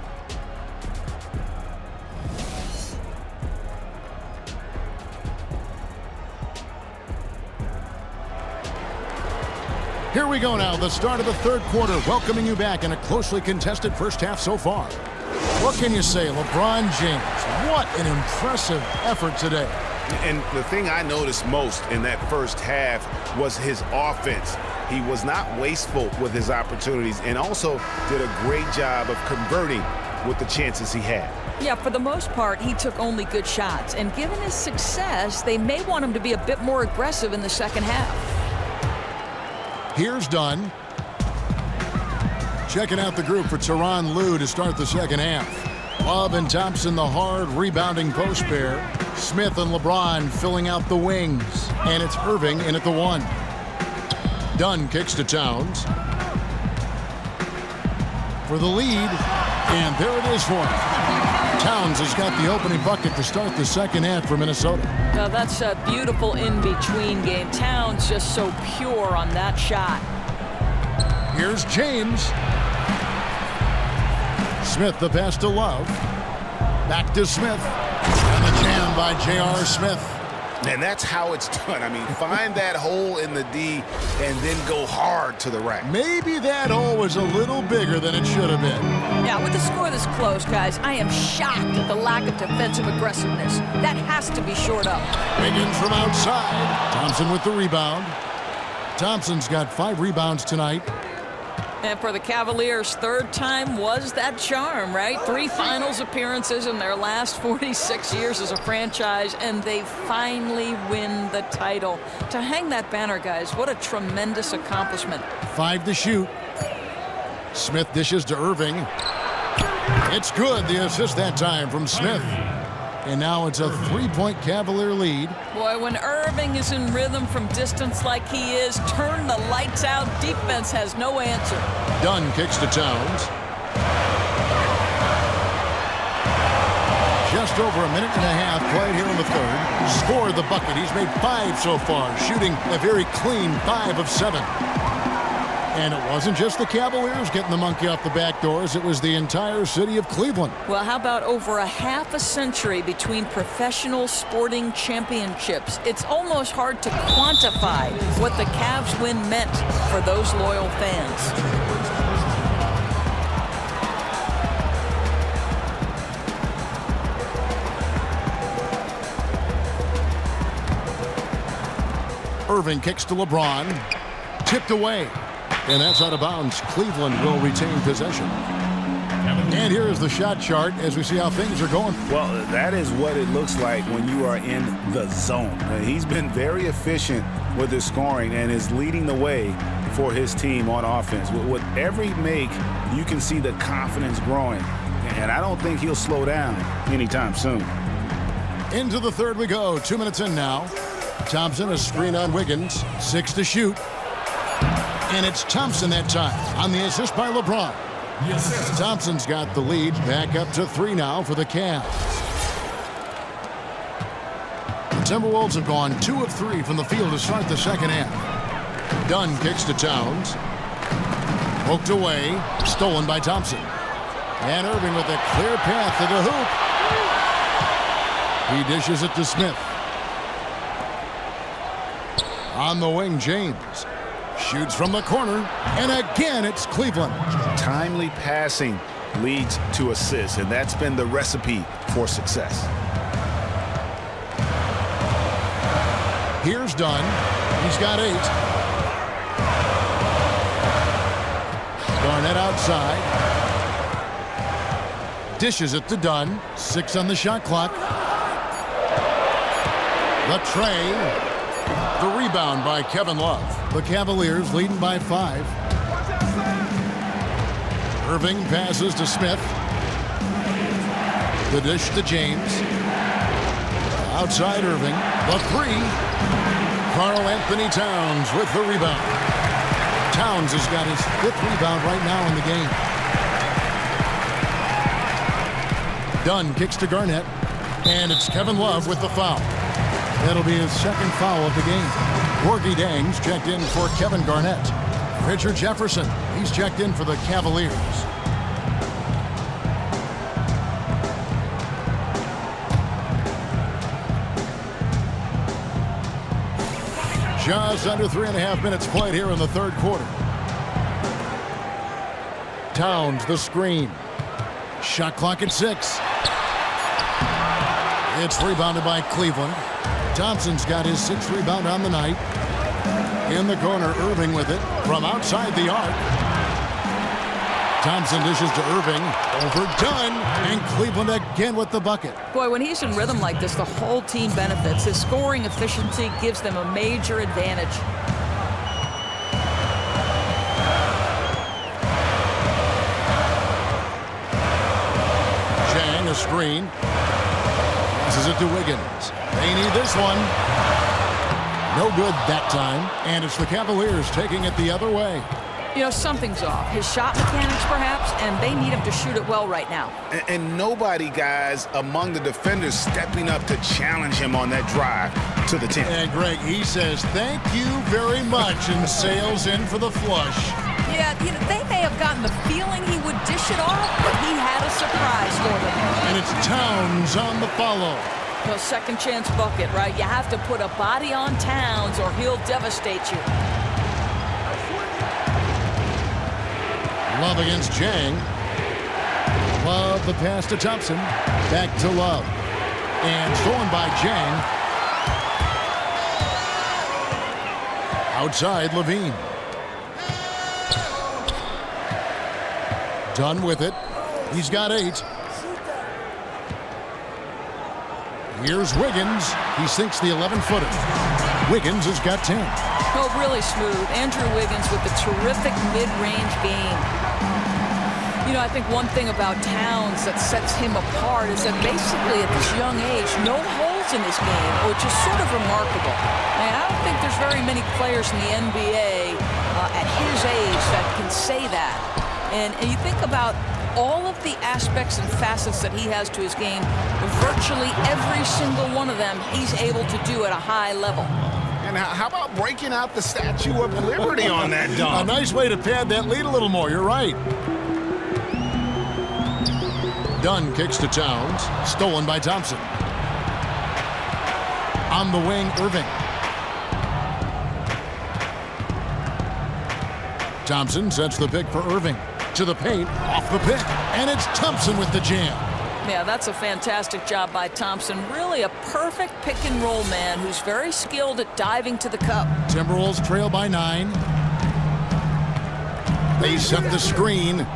Here we go now, the start of the third quarter, welcoming you back in a closely contested first half so far. What can you say, LeBron James? What an impressive effort today. And the thing I noticed most in that first half was his offense. He was not wasteful with his opportunities and also did a great job of converting with the chances he had. Yeah, for the most part, he took only good shots. And given his success, they may want him to be a bit more aggressive in the second half. Here's Dunn. Checking out the group for Tyronn Lue to start the second half. Love and Thompson, the hard rebounding post pair. Smith and LeBron filling out the wings. And it's Irving in at the 1. Dunn kicks to Towns. For the lead. And there it is for him. Towns has got the opening bucket to start the second half for Minnesota. Now that's a beautiful in-between game. Towns just so pure on that shot. Here's James. Smith the pass to Love. Back to Smith. And the jam by J.R. Smith. And that's how it's done. I mean, find that hole in the D and then go hard to the rack. Maybe that hole was a little bigger than it should have been. Yeah, with the score this close, guys, I am shocked at the lack of defensive aggressiveness. That has to be shored up. Wiggins from outside. Thompson with the rebound. Thompson's got 5 rebounds tonight. And for the Cavaliers, third time was that charm, right? 3 finals appearances in their last 46 years as a franchise, and they finally win the title. To hang that banner, guys, what a tremendous accomplishment. 5 to shoot. Smith dishes to Irving. It's good, the assist that time from Smith. And now it's a 3-point Cavalier lead. Boy, when Irving is in rhythm from distance like he is, turn the lights out. Defense has no answer. Dunn kicks to Towns. Just over a minute and a half played here in the third. Scored the bucket. He's made 5 so far, shooting a very clean 5 of 7. And it wasn't just the Cavaliers getting the monkey off the back doors. It was the entire city of Cleveland. Well, how about over a half a century between professional sporting championships? It's almost hard to quantify what the Cavs win meant for those loyal fans. Irving kicks to LeBron. Tipped away. And that's out of bounds. Cleveland will retain possession. And here is the shot chart as we see how things are going. Well, that is what it looks like when you are in the zone. He's been very efficient with his scoring and is leading the way for his team on offense. With every make, you can see the confidence growing. And I don't think he'll slow down anytime soon. Into the third we go. 2 minutes in now. Thompson, a screen on Wiggins. 6 to shoot. And it's Thompson that time on the assist by LeBron. Thompson's got the lead. Back up to 3 now for the Cavs. The Timberwolves have gone 2 of 3 from the field to start the second half. Dunn kicks to Towns. Poked away. Stolen by Thompson. And Irving with a clear path to the hoop. He dishes it to Smith. On the wing, James. Shoots from the corner, and again it's Cleveland. Timely passing leads to assists, and that's been the recipe for success. Here's Dunn. He's got 8. Garnett outside. Dishes it to Dunn. 6 on the shot clock. The tray. The rebound by Kevin Love. The Cavaliers leading by 5. Irving passes to Smith. The dish to James. Outside Irving. The 3. Karl Anthony Towns with the rebound. Towns has got his 5th rebound right now in the game. Dunn kicks to Garnett. And it's Kevin Love with the foul. That'll be his 2nd foul of the game. Gorgie Dang's checked in for Kevin Garnett. Richard Jefferson, he's checked in for the Cavaliers. Just under 3.5 minutes played here in the third quarter. Towns, the screen. Shot clock at 6. It's rebounded by Cleveland. Thompson's got his 6th rebound on the night. In the corner, Irving with it from outside the arc. Thompson dishes to Irving. Over Dunn, and Cleveland again with the bucket. Boy, when he's in rhythm like this, the whole team benefits. His scoring efficiency gives them a major advantage. Chang, a screen. Passes it to Wiggins. They need this one. No good that time. And it's the Cavaliers taking it the other way. You know, something's off. His shot mechanics, perhaps, and they need him to shoot it well right now. And nobody, guys, among the defenders stepping up to challenge him on that drive to the 10. And Greg, he says, thank you very much, and sails in for the flush. Yeah, they may have gotten the feeling he would dish it off, but he had a surprise for them. And it's Towns on the follow. No second chance bucket, right? You have to put a body on Towns or he'll devastate you. Love against Chang. Love the pass to Thompson. Back to Love. And stolen by Chang. Outside Levine. Done with it. He's got 8. Here's Wiggins. He sinks the 11-footer. Wiggins has got 10. Oh, really smooth. Andrew Wiggins with a terrific mid-range game. You know, I think one thing about Towns that sets him apart is that basically at this young age, no holes in his game, which is sort of remarkable. I don't think there's very many players in the NBA at his age that can say that. And you think about all of the aspects and facets that he has to his game, virtually every single one of them he's able to do at a high level. And how about breaking out the Statue of Liberty on that dunk? A nice way to pad that lead a little more. You're right. Dunn kicks to Towns. Stolen by Thompson. On the wing, Irving. Thompson sets the pick for Irving. To the paint, off the pick. And it's Thompson with the jam. Yeah, that's a fantastic job by Thompson. Really a perfect pick-and-roll man who's very skilled at diving to the cup. Timberwolves trail by 9. They set the screen.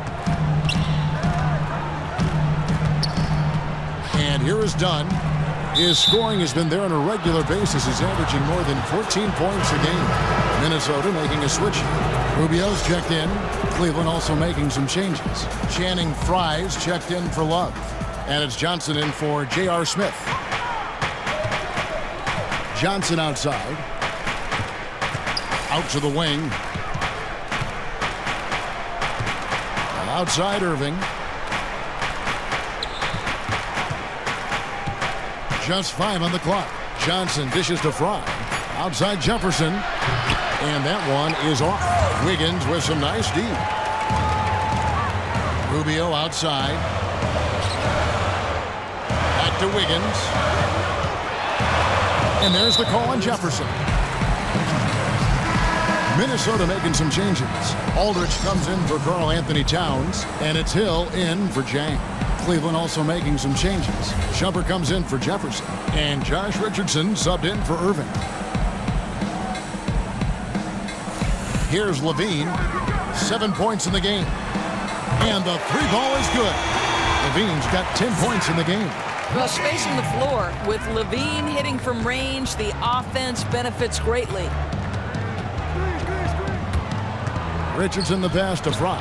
And here is Dunn. His scoring has been there on a regular basis. He's averaging more than 14 points a game. Minnesota making a switch. Rubio's checked in. Cleveland also making some changes. Channing Frye's checked in for Love. And it's Johnson in for J.R. Smith. Johnson outside. Out to the wing. Outside Irving. Just 5 on the clock. Johnson dishes to Fry. Outside Jefferson. And that one is off. Wiggins with some nice D. Rubio outside. Back to Wiggins. And there's the call on Jefferson. Minnesota making some changes. Aldridge comes in for Karl Anthony Towns. And it's Hill in for Jang. Cleveland also making some changes. Shumpert comes in for Jefferson. And Josh Richardson subbed in for Irving. Here's Levine. 7 points in the game. And the 3-ball is good. Levine's got 10 points in the game. Well, spacing the floor with Levine hitting from range, the offense benefits greatly. Richardson the pass to Fry.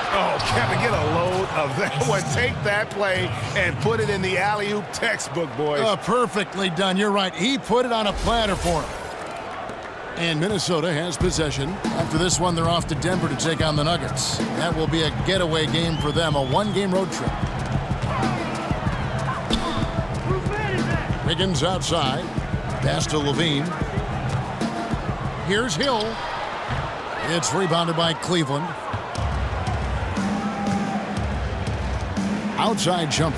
Oh, Kevin, get a load of that one. Take that play and put it in the alley-oop textbook, boys. Perfectly done. You're right. He put it on a platter for him. And Minnesota has possession. After this one, they're off to Denver to take on the Nuggets. That will be a getaway game for them, a one-game road trip. Wiggins outside. Pass to Levine. Here's Hill. It's rebounded by Cleveland. Outside jumper.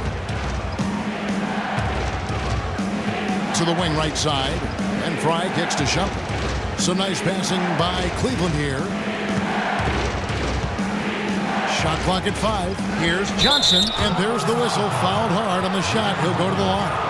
To the wing right side. And Fry kicks to Shumpert. Some nice passing by Cleveland here. Shot clock at 5. Here's Johnson. And there's the whistle. Fouled hard on the shot. He'll go to the line.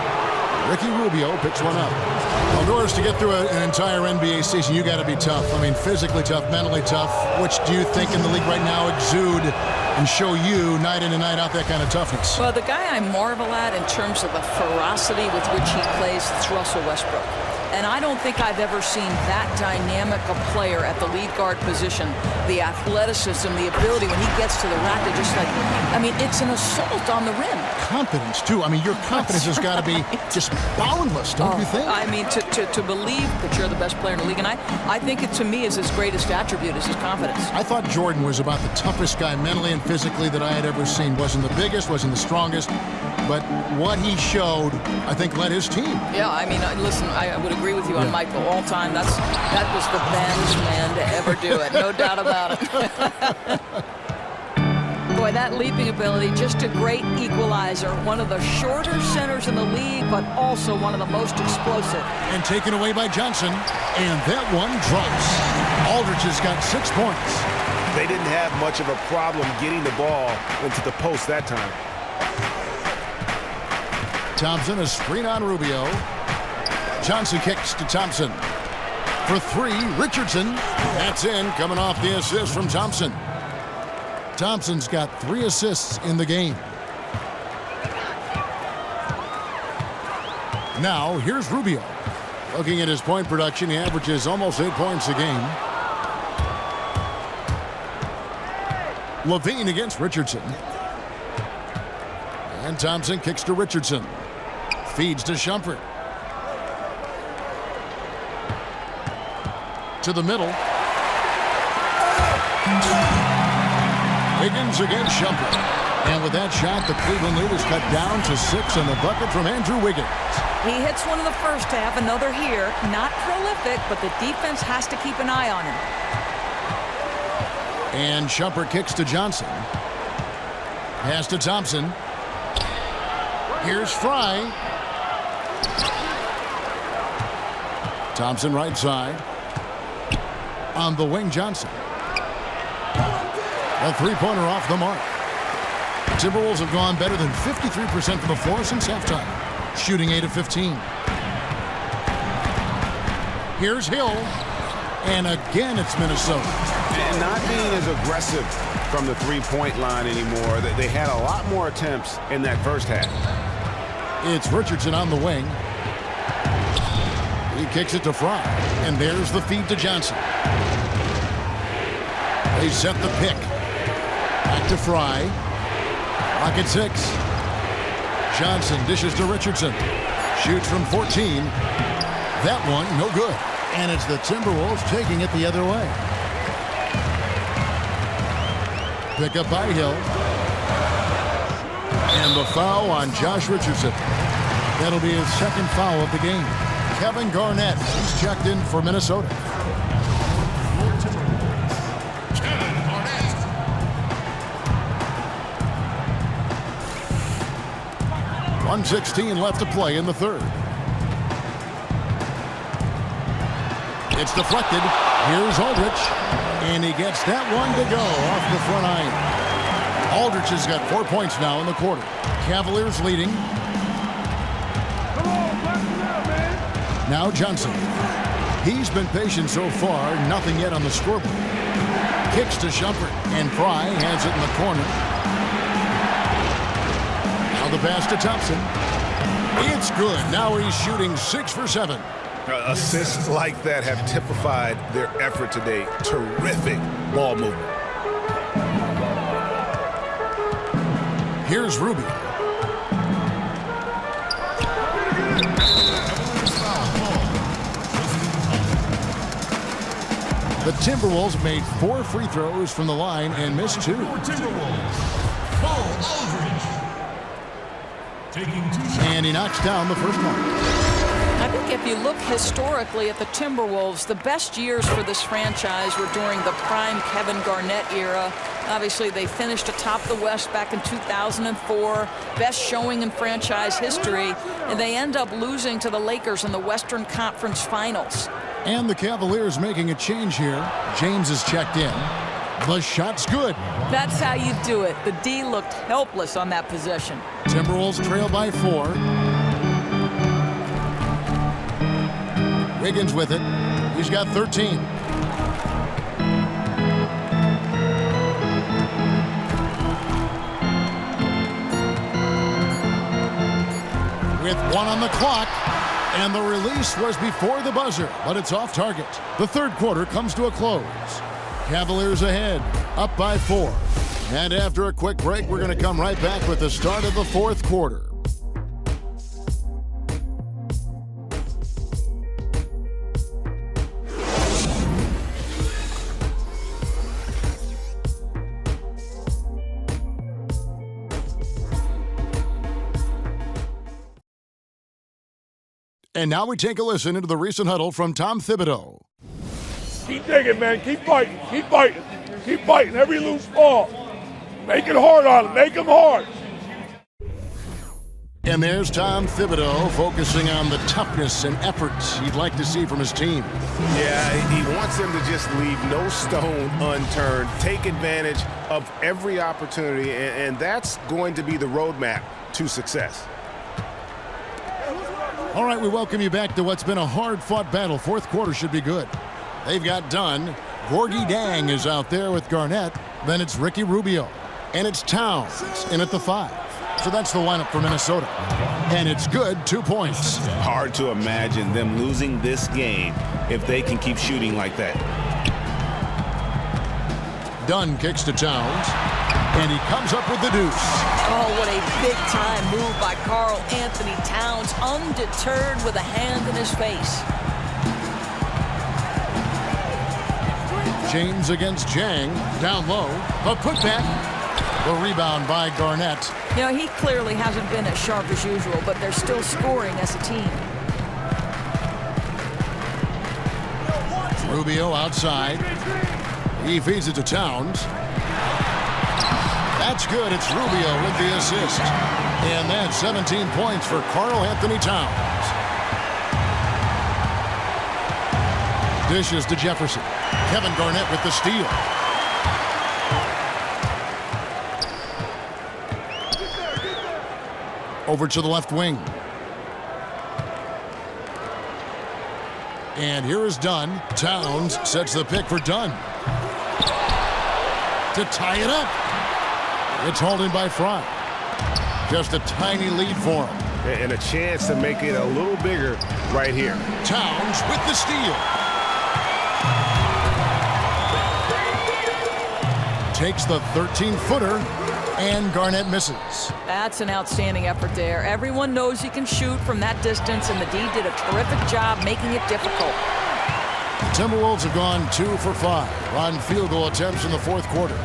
Ricky Rubio picks one up. Well, in order to get through an entire NBA season, you got to be tough. I mean, physically tough, mentally tough. Which do you think in the league right now exude and show you night in and night out that kind of toughness? Well, the guy I marvel at in terms of the ferocity with which he plays is Russell Westbrook. And I don't think I've ever seen that dynamic a player at the lead guard position. The athleticism, the ability when he gets to the rack, they're just like, I mean, it's an assault on the rim. Confidence, too. I mean, your confidence has got to be just boundless, don't you think? I mean, to believe that you're the best player in the league. And I think it, to me, is his greatest attribute is his confidence. I thought Jordan was about the toughest guy mentally and physically that I had ever seen. Wasn't the biggest, wasn't the strongest. But what he showed, I think, led his team. Yeah, I mean, listen, I would agree with you on Michael all time. That was the baddest man to ever do it. No doubt about it. Boy, that leaping ability, just a great equalizer. One of the shorter centers in the league, but also one of the most explosive. And taken away by Johnson. And that one drops. Aldridge has got 6 points. They didn't have much of a problem getting the ball into the post that time. Thompson, a screen on Rubio. Johnson kicks to Thompson. For 3, Richardson. That's in, coming off the assist from Thompson. Thompson's got 3 assists in the game. Now, here's Rubio. Looking at his point production, he averages almost 8 points a game. Levine against Richardson. And Thompson kicks to Richardson. Feeds to Shumpert. To the middle. Wiggins against Shumpert. And with that shot, the Cleveland lead is cut down to 6 on the bucket from Andrew Wiggins. He hits one in the first half, another here. Not prolific, but the defense has to keep an eye on him. And Shumpert kicks to Johnson. Pass to Thompson. Here's Fry. Thompson right side. On the wing, Johnson. A three-pointer off the mark. Timberwolves have gone better than 53% from the floor since halftime, shooting 8 of 15. Here's Hill, and again it's Minnesota. And not being as aggressive from the three-point line anymore. They had a lot more attempts in that first half. It's Richardson on the wing. He kicks it to Fry, and there's the feed to Johnson. They set the pick. Back to Fry. Lock at 6. Johnson dishes to Richardson. Shoots from 14. That one, no good. And it's the Timberwolves taking it the other way. Pick up by Hill. And the foul on Josh Richardson. That'll be his second foul of the game. Kevin Garnett, he's checked in for Minnesota. 1:16 left to play in the third. It's deflected. Here's Aldridge. And he gets that one to go off the front iron. Aldridge has got 4 points now in the quarter. Cavaliers leading. Now Johnson. He's been patient so far. Nothing yet on the scoreboard. Kicks to Shumpert. And Fry has it in the corner. The pass to Thompson. It's good. Now he's shooting 6 for 7. Assists like that have typified their effort today. Terrific ball movement. Here's Rubio. The Timberwolves made 4 free throws from the line and missed 2. And he knocks down the first one. I think if you look historically at the Timberwolves, the best years for this franchise were during the prime Kevin Garnett era. Obviously, they finished atop the West back in 2004, best showing in franchise history, and they end up losing to the Lakers in the Western Conference Finals. And the Cavaliers making a change here. James is checked in. The shot's good. That's how you do it. The D looked helpless on that possession. Timberwolves trail by 4. Wiggins with it. He's got 13. With 1 on the clock. And the release was before the buzzer, but it's off target. The third quarter comes to a close. Cavaliers ahead, up by 4. And after a quick break, we're going to come right back with the start of the fourth quarter. And now we take a listen into the recent huddle from Tom Thibodeau. Keep digging, man. Keep fighting. Keep fighting. Keep fighting. Every loose ball. Make it hard on them. Make them hard. And there's Tom Thibodeau focusing on the toughness and effort he'd like to see from his team. Yeah, he wants them to just leave no stone unturned, take advantage of every opportunity, and that's going to be the roadmap to success. All right, we welcome you back to what's been a hard-fought battle. Fourth quarter should be good. They've got Dunn. Gorgie Dang is out there with Garnett. Then it's Ricky Rubio. And it's Towns in at the 5. So that's the lineup for Minnesota. And it's good, 2 points. Hard to imagine them losing this game if they can keep shooting like that. Dunn kicks to Towns. And he comes up with the deuce. Oh, what a big-time move by Karl Anthony Towns, undeterred with a hand in his face. James against Jang. Down low. The putback. The rebound by Garnett. You know, he clearly hasn't been as sharp as usual, but they're still scoring as a team. Rubio outside. He feeds it to Towns. That's good. It's Rubio with the assist. And that's 17 points for Karl Anthony Towns. Dishes to Jefferson. Kevin Garnett with the steal. Over to the left wing. And here is Dunn. Towns sets the pick for Dunn. To tie it up. It's hauled in by Fry. Just a tiny lead for him. And a chance to make it a little bigger right here. Towns with the steal. Takes the 13-footer, and Garnett misses. That's an outstanding effort there. Everyone knows he can shoot from that distance, and the D did a terrific job making it difficult. The Timberwolves have gone 2 for 5 on field goal attempts in the fourth quarter.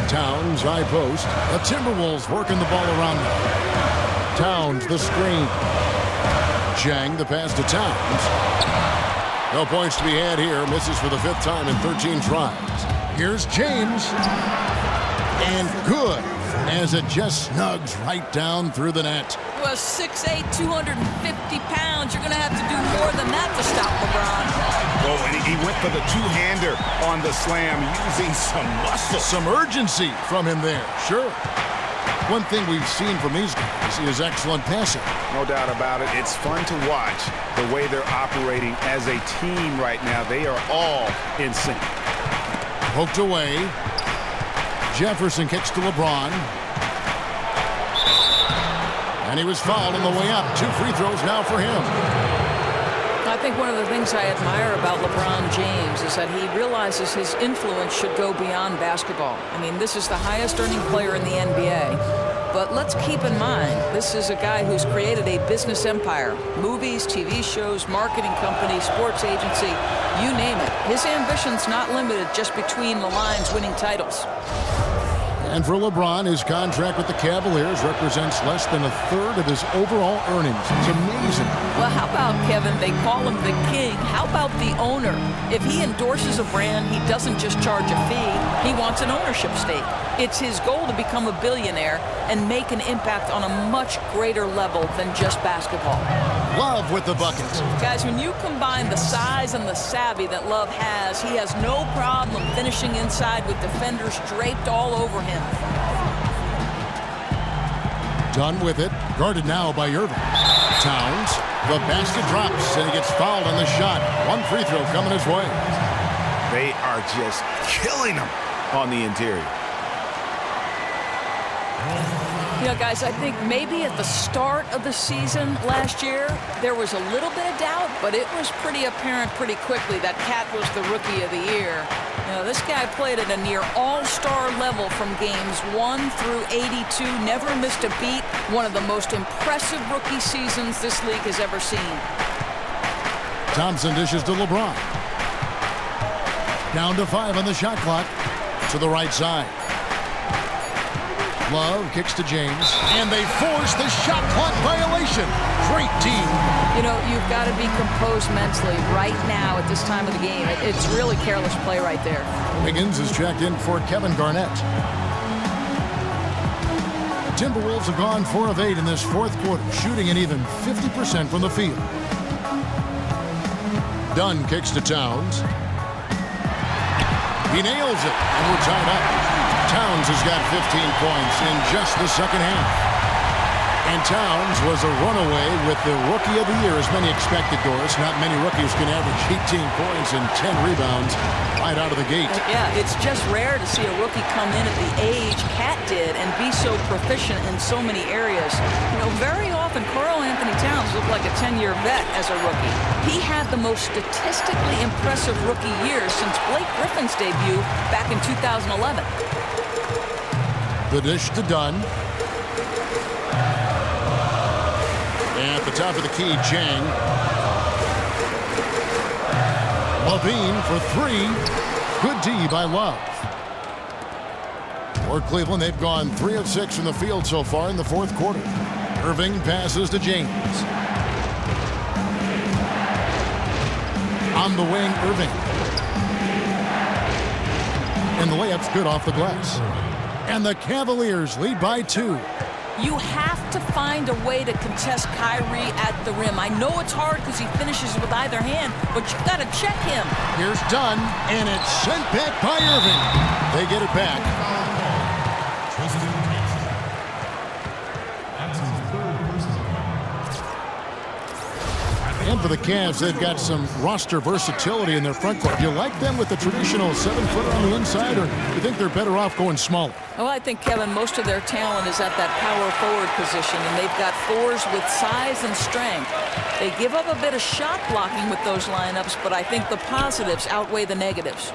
Towns, high post. The Timberwolves working the ball around them. Towns, the screen. Jang, the pass to Towns. No points to be had here. Misses for the 5th time in 13 tries. Here's James. And good, as it just snugs right down through the net. Well, 6'8", 250 pounds. You're going to have to do more than that to stop LeBron. Oh, and he went for the two-hander on the slam, using some muscle. Some urgency from him there, sure. One thing we've seen from these guys is excellent passing. No doubt about it. It's fun to watch the way they're operating as a team right now. They are all in sync. Poked away. Jefferson kicks to LeBron. And he was fouled on the way up. 2 free throws now for him. I think one of the things I admire about LeBron James is that he realizes his influence should go beyond basketball. I mean, this is the highest earning player in the NBA. But let's keep in mind, this is a guy who's created a business empire. Movies, TV shows, marketing company, sports agency, you name it. His ambition's not limited just between the lines winning titles. And for LeBron, his contract with the Cavaliers represents less than a third of his overall earnings. It's amazing. Well, how about, Kevin, they call him the king. How about the owner? If he endorses a brand, he doesn't just charge a fee. He wants an ownership stake. It's his goal to become a billionaire and make an impact on a much greater level than just basketball. Love with the buckets. Guys, when you combine the size and the savvy that Love has, he has no problem finishing inside with defenders draped all over him. Done with it. Guarded now by Irving. Towns. The basket drops, and he gets fouled on the shot. 1 free throw coming his way. They are just killing him on the interior. You know, guys, I think maybe at the start of the season last year, there was a little bit of doubt, but it was pretty apparent pretty quickly that Cat was the Rookie of the Year. You know, this guy played at a near all-star level from games 1 through 82, never missed a beat. One of the most impressive rookie seasons this league has ever seen. Thompson dishes to LeBron. Down to 5 on the shot clock. To the right side. Love kicks to James, and they force the shot clock violation. Great team. You know, you've got to be composed mentally right now at this time of the game. It's really careless play right there. Wiggins is checked in for Kevin Garnett. Timberwolves have gone 4 of 8 in this fourth quarter, shooting an even 50% from the field. Dunn kicks to Towns. He nails it, and we're tied up. Towns has got 15 points in just the second half. And Towns was a runaway with the Rookie of the Year, as many expected, Doris. Not many rookies can average 18 points and 10 rebounds right out of the gate. Yeah, it's just rare to see a rookie come in at the age Cat did and be so proficient in so many areas. You know, very often Karl Anthony Towns looked like a 10-year vet as a rookie. He had the most statistically impressive rookie year since Blake Griffin's debut back in 2011. The dish to Dunn. At the top of the key, Chang. Levine for three. Good D by Love. For Cleveland, they've gone 3 of 6 from the field so far in the fourth quarter. Irving passes to James. On the wing, Irving. And the layup's good off the glass. And the Cavaliers lead by 2. You have to find a way to contest Kyrie at the rim. I know it's hard because he finishes with either hand, but you've got to check him. Here's Dunn, and it's sent back by Irving. They get it back. And for the Cavs, they've got some roster versatility in their front court. Do you like them with the traditional 7-footer on the inside, or do you think they're better off going smaller? Well, I think, Kevin, most of their talent is at that power forward position, and they've got fours with size and strength. They give up a bit of shot blocking with those lineups, but I think the positives outweigh the negatives.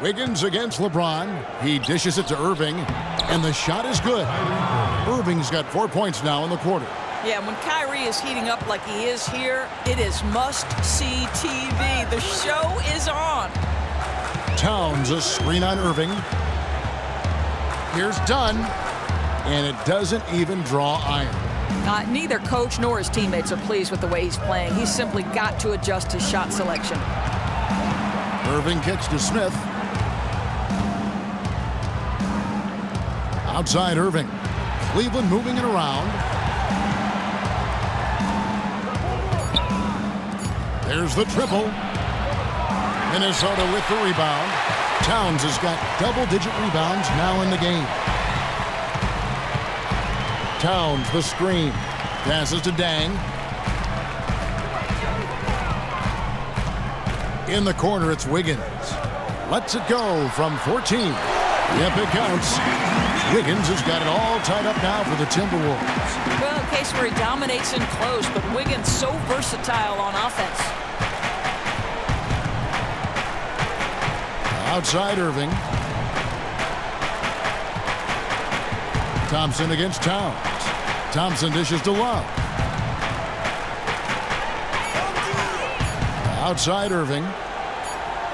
Wiggins against LeBron. He dishes it to Irving, and the shot is good. Irving's got 4 points now in the quarter. Yeah, when Kyrie is heating up like he is here, it is must-see TV. The show is on. Towns a screen on Irving. Here's Dunn, and it doesn't even draw iron. Neither coach nor his teammates are pleased with the way he's playing. He's simply got to adjust his shot selection. Irving kicks to Smith. Outside Irving. Cleveland moving it around. There's the triple. Minnesota with the rebound. Towns has got double-digit rebounds now in the game. Towns, the screen. Passes to Dang. In the corner, it's Wiggins. Lets it go from 14. Yep, it counts. Wiggins has got it all tied up now for the Timberwolves. Well, a case where he dominates in close, but Wiggins so versatile on offense. Outside Irving. Thompson against Towns. Thompson dishes to Love. Outside Irving.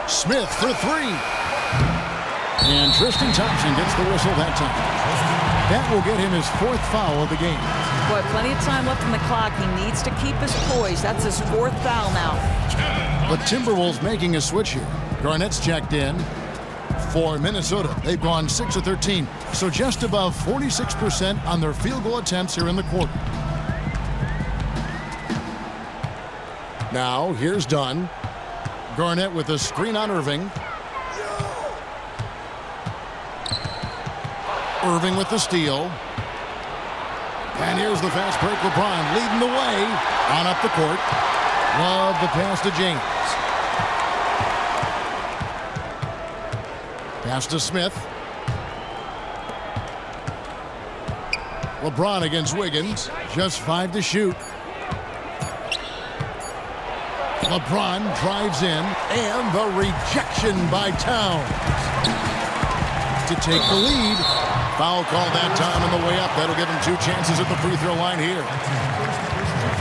Smith for three. And Tristan Thompson gets the whistle that time. That will get him his 4th foul of the game. Boy, plenty of time left in the clock. He needs to keep his poise. That's his 4th foul now. The Timberwolves making a switch here. Garnett's checked in for Minnesota. They've gone 6 of 13, so just above 46% on their field goal attempts here in the quarter. Now, here's Dunn. Garnett with a screen on Irving. Irving with the steal. And here's the fast break. LeBron leading the way on up the court. Love the pass to James. Pass to Smith. LeBron against Wiggins. Just 5 to shoot. LeBron drives in. And the rejection by Towns to take the lead. Foul call that time on the way up. That'll give him 2 chances at the free throw line here.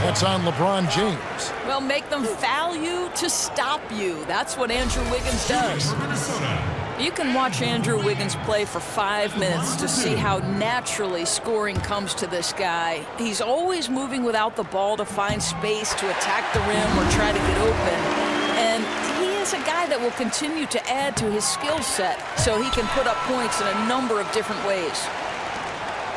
That's on LeBron James. Well, make them foul you to stop you. That's what Andrew Wiggins does. You can watch Andrew Wiggins play for 5 minutes to see how naturally scoring comes to this guy. He's always moving without the ball to find space to attack the rim or try to get open. And he is a guy that will continue to add to his skill set so he can put up points in a number of different ways.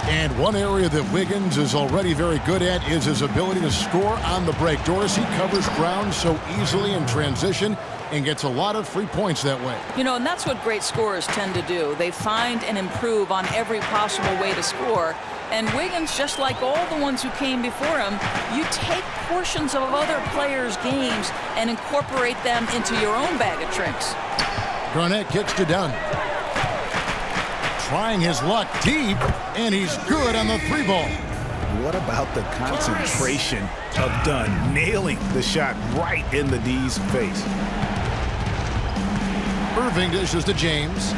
And one area that Wiggins is already very good at is his ability to score on the break. Doris, he covers ground so easily in transition and gets a lot of free points that way. You know, and that's what great scorers tend to do. They find and improve on every possible way to score. And Wiggins, just like all the ones who came before him, you take portions of other players' games and incorporate them into your own bag of tricks. Garnett kicks to Dunn. Trying his luck deep, and he's good on the 3-ball. What about the concentration of Dunn nailing the shot right in the D's face? Irving dishes to James.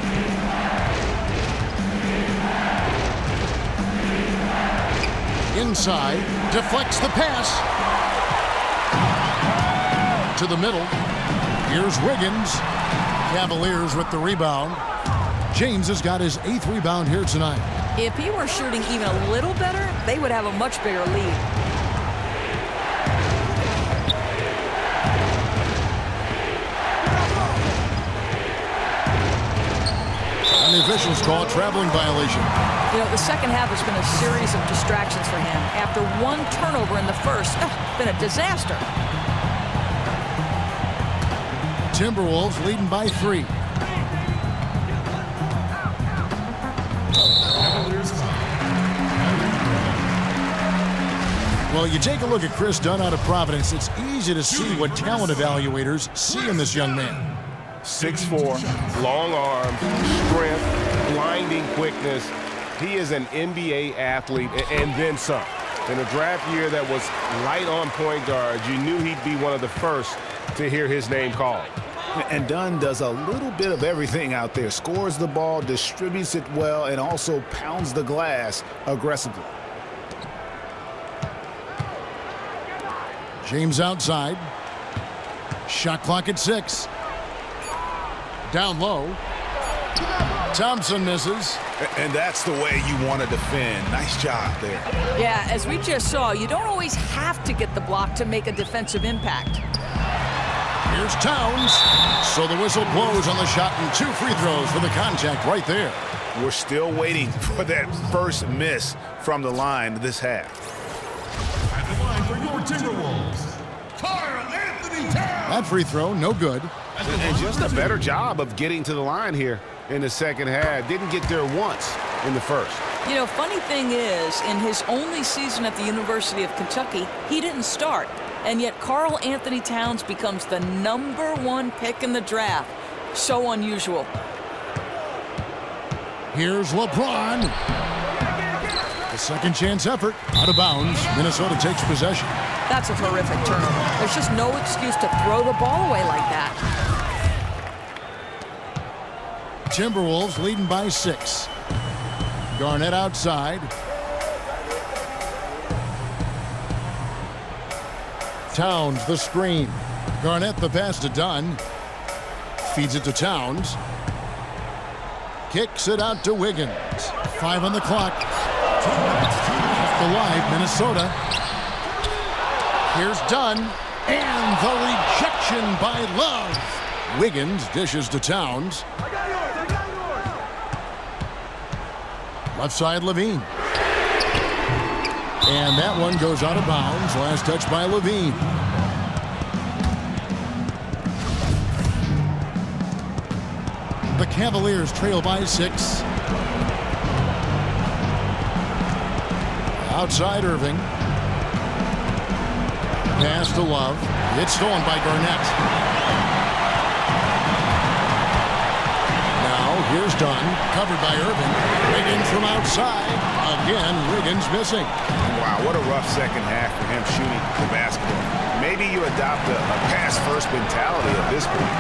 Inside, deflects the pass. To the middle. Here's Wiggins. Cavaliers with the rebound. James has got his 8th rebound here tonight. If he were shooting even a little better, they would have a much bigger lead. And the officials call a traveling violation. You know, the second half has been a series of distractions for him. After one turnover in the first, been a disaster. Timberwolves leading by 3. Well, you take a look at Chris Dunn out of Providence, it's easy to see what talent evaluators see in this young man. 6'4", long arms, strength, blinding quickness. He is an NBA athlete and then some. In a draft year that was light on point guards, you knew he'd be one of the first to hear his name called. And Dunn does a little bit of everything out there. Scores the ball, distributes it well, and also pounds the glass aggressively. James outside. Shot clock at 6. Down low. Thompson misses. And that's the way you want to defend. Nice job there. Yeah, as we just saw, you don't always have to get the block to make a defensive impact. Here's Towns. So the whistle blows on the shot and 2 free throws for the contact right there. We're still waiting for that first miss from the line this half. At the line for your Timberwolves, Karl Anthony Towns. That free throw, no good. And just a better job of getting to the line here in the second half. Didn't get there once in the first. You know, funny thing is, in his only season at the University of Kentucky, he didn't start. And yet Karl Anthony Towns becomes the #1 pick in the draft. So unusual. Here's LeBron. A second chance effort. Out of bounds. Minnesota takes possession. That's a horrific turnover. There's just no excuse to throw the ball away like that. Timberwolves leading by 6. Garnett outside. Towns the screen. Garnett the pass to Dunn. Feeds it to Towns. Kicks it out to Wiggins. 5 on the clock. Alive, Minnesota. Here's Dunn. And the rejection by Love. Wiggins dishes to Towns. Left side, Levine. And that one goes out of bounds. Last touch by Levine. The Cavaliers trail by 6. Outside Irving. Pass to Love. It's stolen by Garnett. Now here's Dunn. Covered by Irving. Wiggins from outside. Again, Wiggins missing. Wow, what a rough second half for him shooting the basketball. Maybe you adopt a pass-first mentality at this point.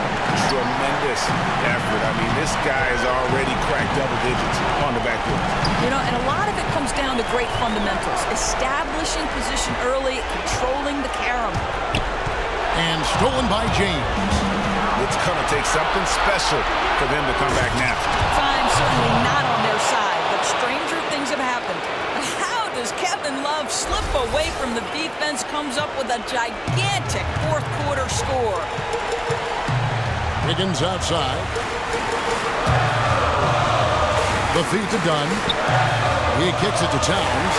Tremendous effort. I mean, this guy has already cracked double digits on the backboard. You know, and a lot of it comes down to great fundamentals. Establishing position early, controlling the carom. And stolen by James. It's going to take something special for them to come back now. Time certainly not on their side, but stranger things have happened. How does Kevin Love slip away from the defense, comes up with a gigantic fourth quarter score? Wiggins outside. The feed to Dunn. He kicks it to Towns.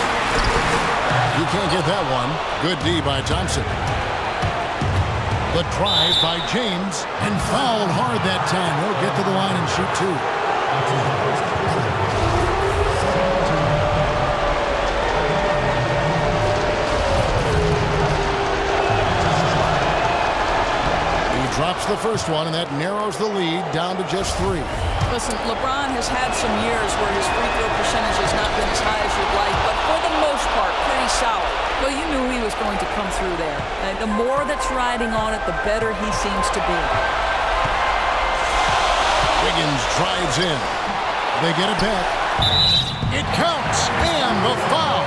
He can't get that one. Good D by Thompson. The drive by James, and fouled hard that time. He'll get to the line and shoot 2. He drops the first one, and that narrows the lead down to just 3. Listen, LeBron has had some years where his free throw percentage has not been as high as you'd like, but for the most part, pretty solid. Well, you knew he was going to come through there. The more that's riding on it, the better he seems to be. Wiggins drives in. They get it back. It counts, and the foul.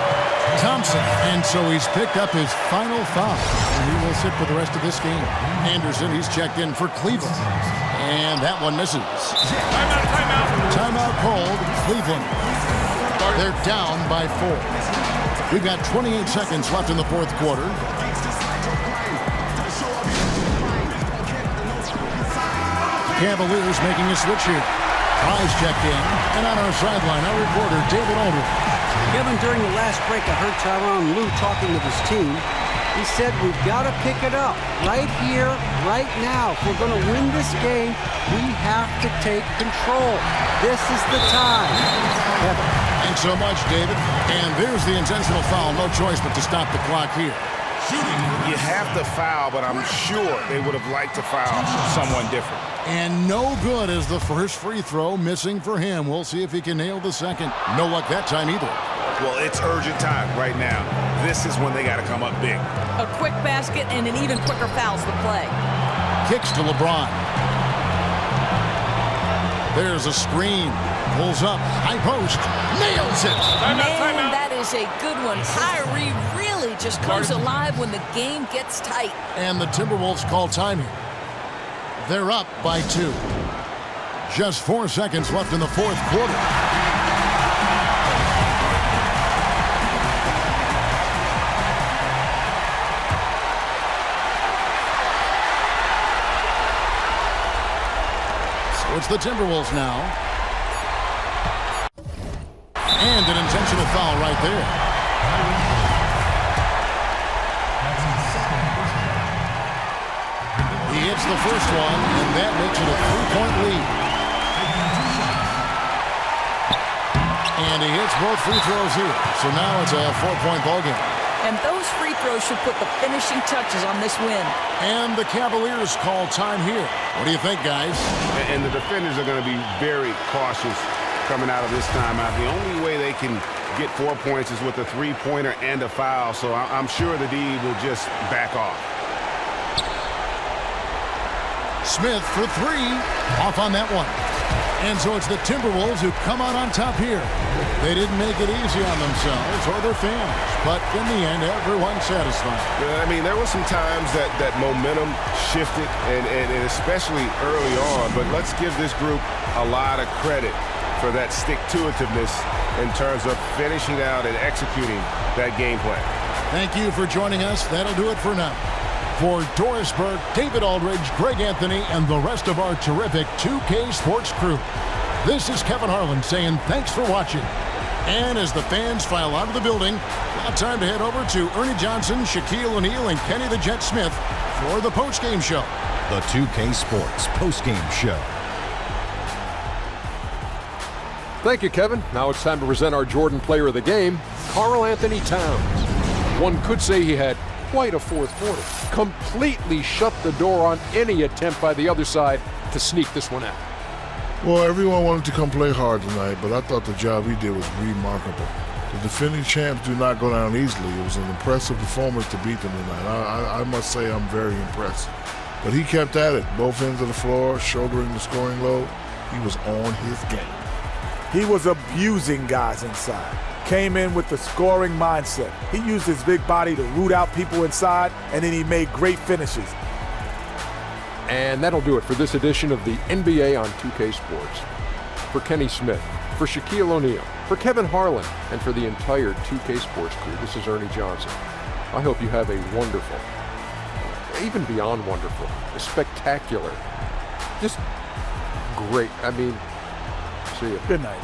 Thompson, and so he's picked up his final foul. And he will sit for the rest of this game. Anderson, he's checked in for Cleveland. And that one misses. Timeout called, Cleveland. They're down by 4. We've got 28 seconds left in the fourth quarter. Cavaliers making a switch here. Prize checked in, and on our sideline, our reporter, David Aldridge. Kevin, during the last break, I heard Tyronn Lue talking with his team. He said, we've got to pick it up right here, right now. If we're going to win this game, we have to take control. This is the time. Kevin. Thanks so much, David. And there's the intentional foul. No choice but to stop the clock here. You have to foul, but I'm sure they would have liked to foul someone different. And no good is the first free throw, missing for him. We'll see if he can nail the second. No luck that time either. Well, it's urgent time right now. This is when they got to come up big. A quick basket and an even quicker foul's the play. Kicks to LeBron. There's a screen. Pulls up. High post. Nails it. Man, that is a good one. Kyrie really just comes alive when the game gets tight. And the Timberwolves call time here. They're up by 2. Just 4 seconds left in the fourth quarter. So it's the Timberwolves now. And an intentional foul right there. He hits the first one, and that makes it a 3-point lead. And he hits both free throws here. So now it's a 4-point ballgame. And those free throws should put the finishing touches on this win. And the Cavaliers call time here. What do you think, guys? And the defenders are going to be very cautious coming out of this timeout. The only way they can get 4 points is with a three-pointer and a foul. So I'm sure the D will just back off. Smith for 3. Off on that one. And so it's the Timberwolves who come out on top here. They didn't make it easy on themselves or their fans. But in the end, everyone's satisfied. I mean, there were some times that momentum shifted, and especially early on. But let's give this group a lot of credit for that stick-to-itiveness in terms of finishing out and executing that game plan. Thank you for joining us. That'll do it for now. For Doris Burke, David Aldridge, Greg Anthony, and the rest of our terrific 2K Sports crew, this is Kevin Harlan saying thanks for watching. And as the fans file out of the building, now time to head over to Ernie Johnson, Shaquille O'Neal, and Kenny the Jet Smith for the postgame show. The 2K Sports postgame show. Thank you, Kevin. Now it's time to present our Jordan Player of the Game, Karl Anthony Towns. One could say he had quite a fourth quarter. Completely shut the door on any attempt by the other side to sneak this one out. Well, everyone wanted to come play hard tonight, but I thought the job he did was remarkable. The defending champs do not go down easily. It was an impressive performance to beat them tonight. I must say I'm very impressed. But he kept at it, both ends of the floor, shouldering the scoring load. He was on his game. He was abusing guys inside. Came in with the scoring mindset. He used his big body to root out people inside, and then he made great finishes. And that'll do it for this edition of the NBA on 2K Sports. For Kenny Smith, for Shaquille O'Neal, for Kevin Harlan, and for the entire 2K Sports crew, this is Ernie Johnson. I hope you have a wonderful, even beyond wonderful, a spectacular, just great. I mean, see you. Good night.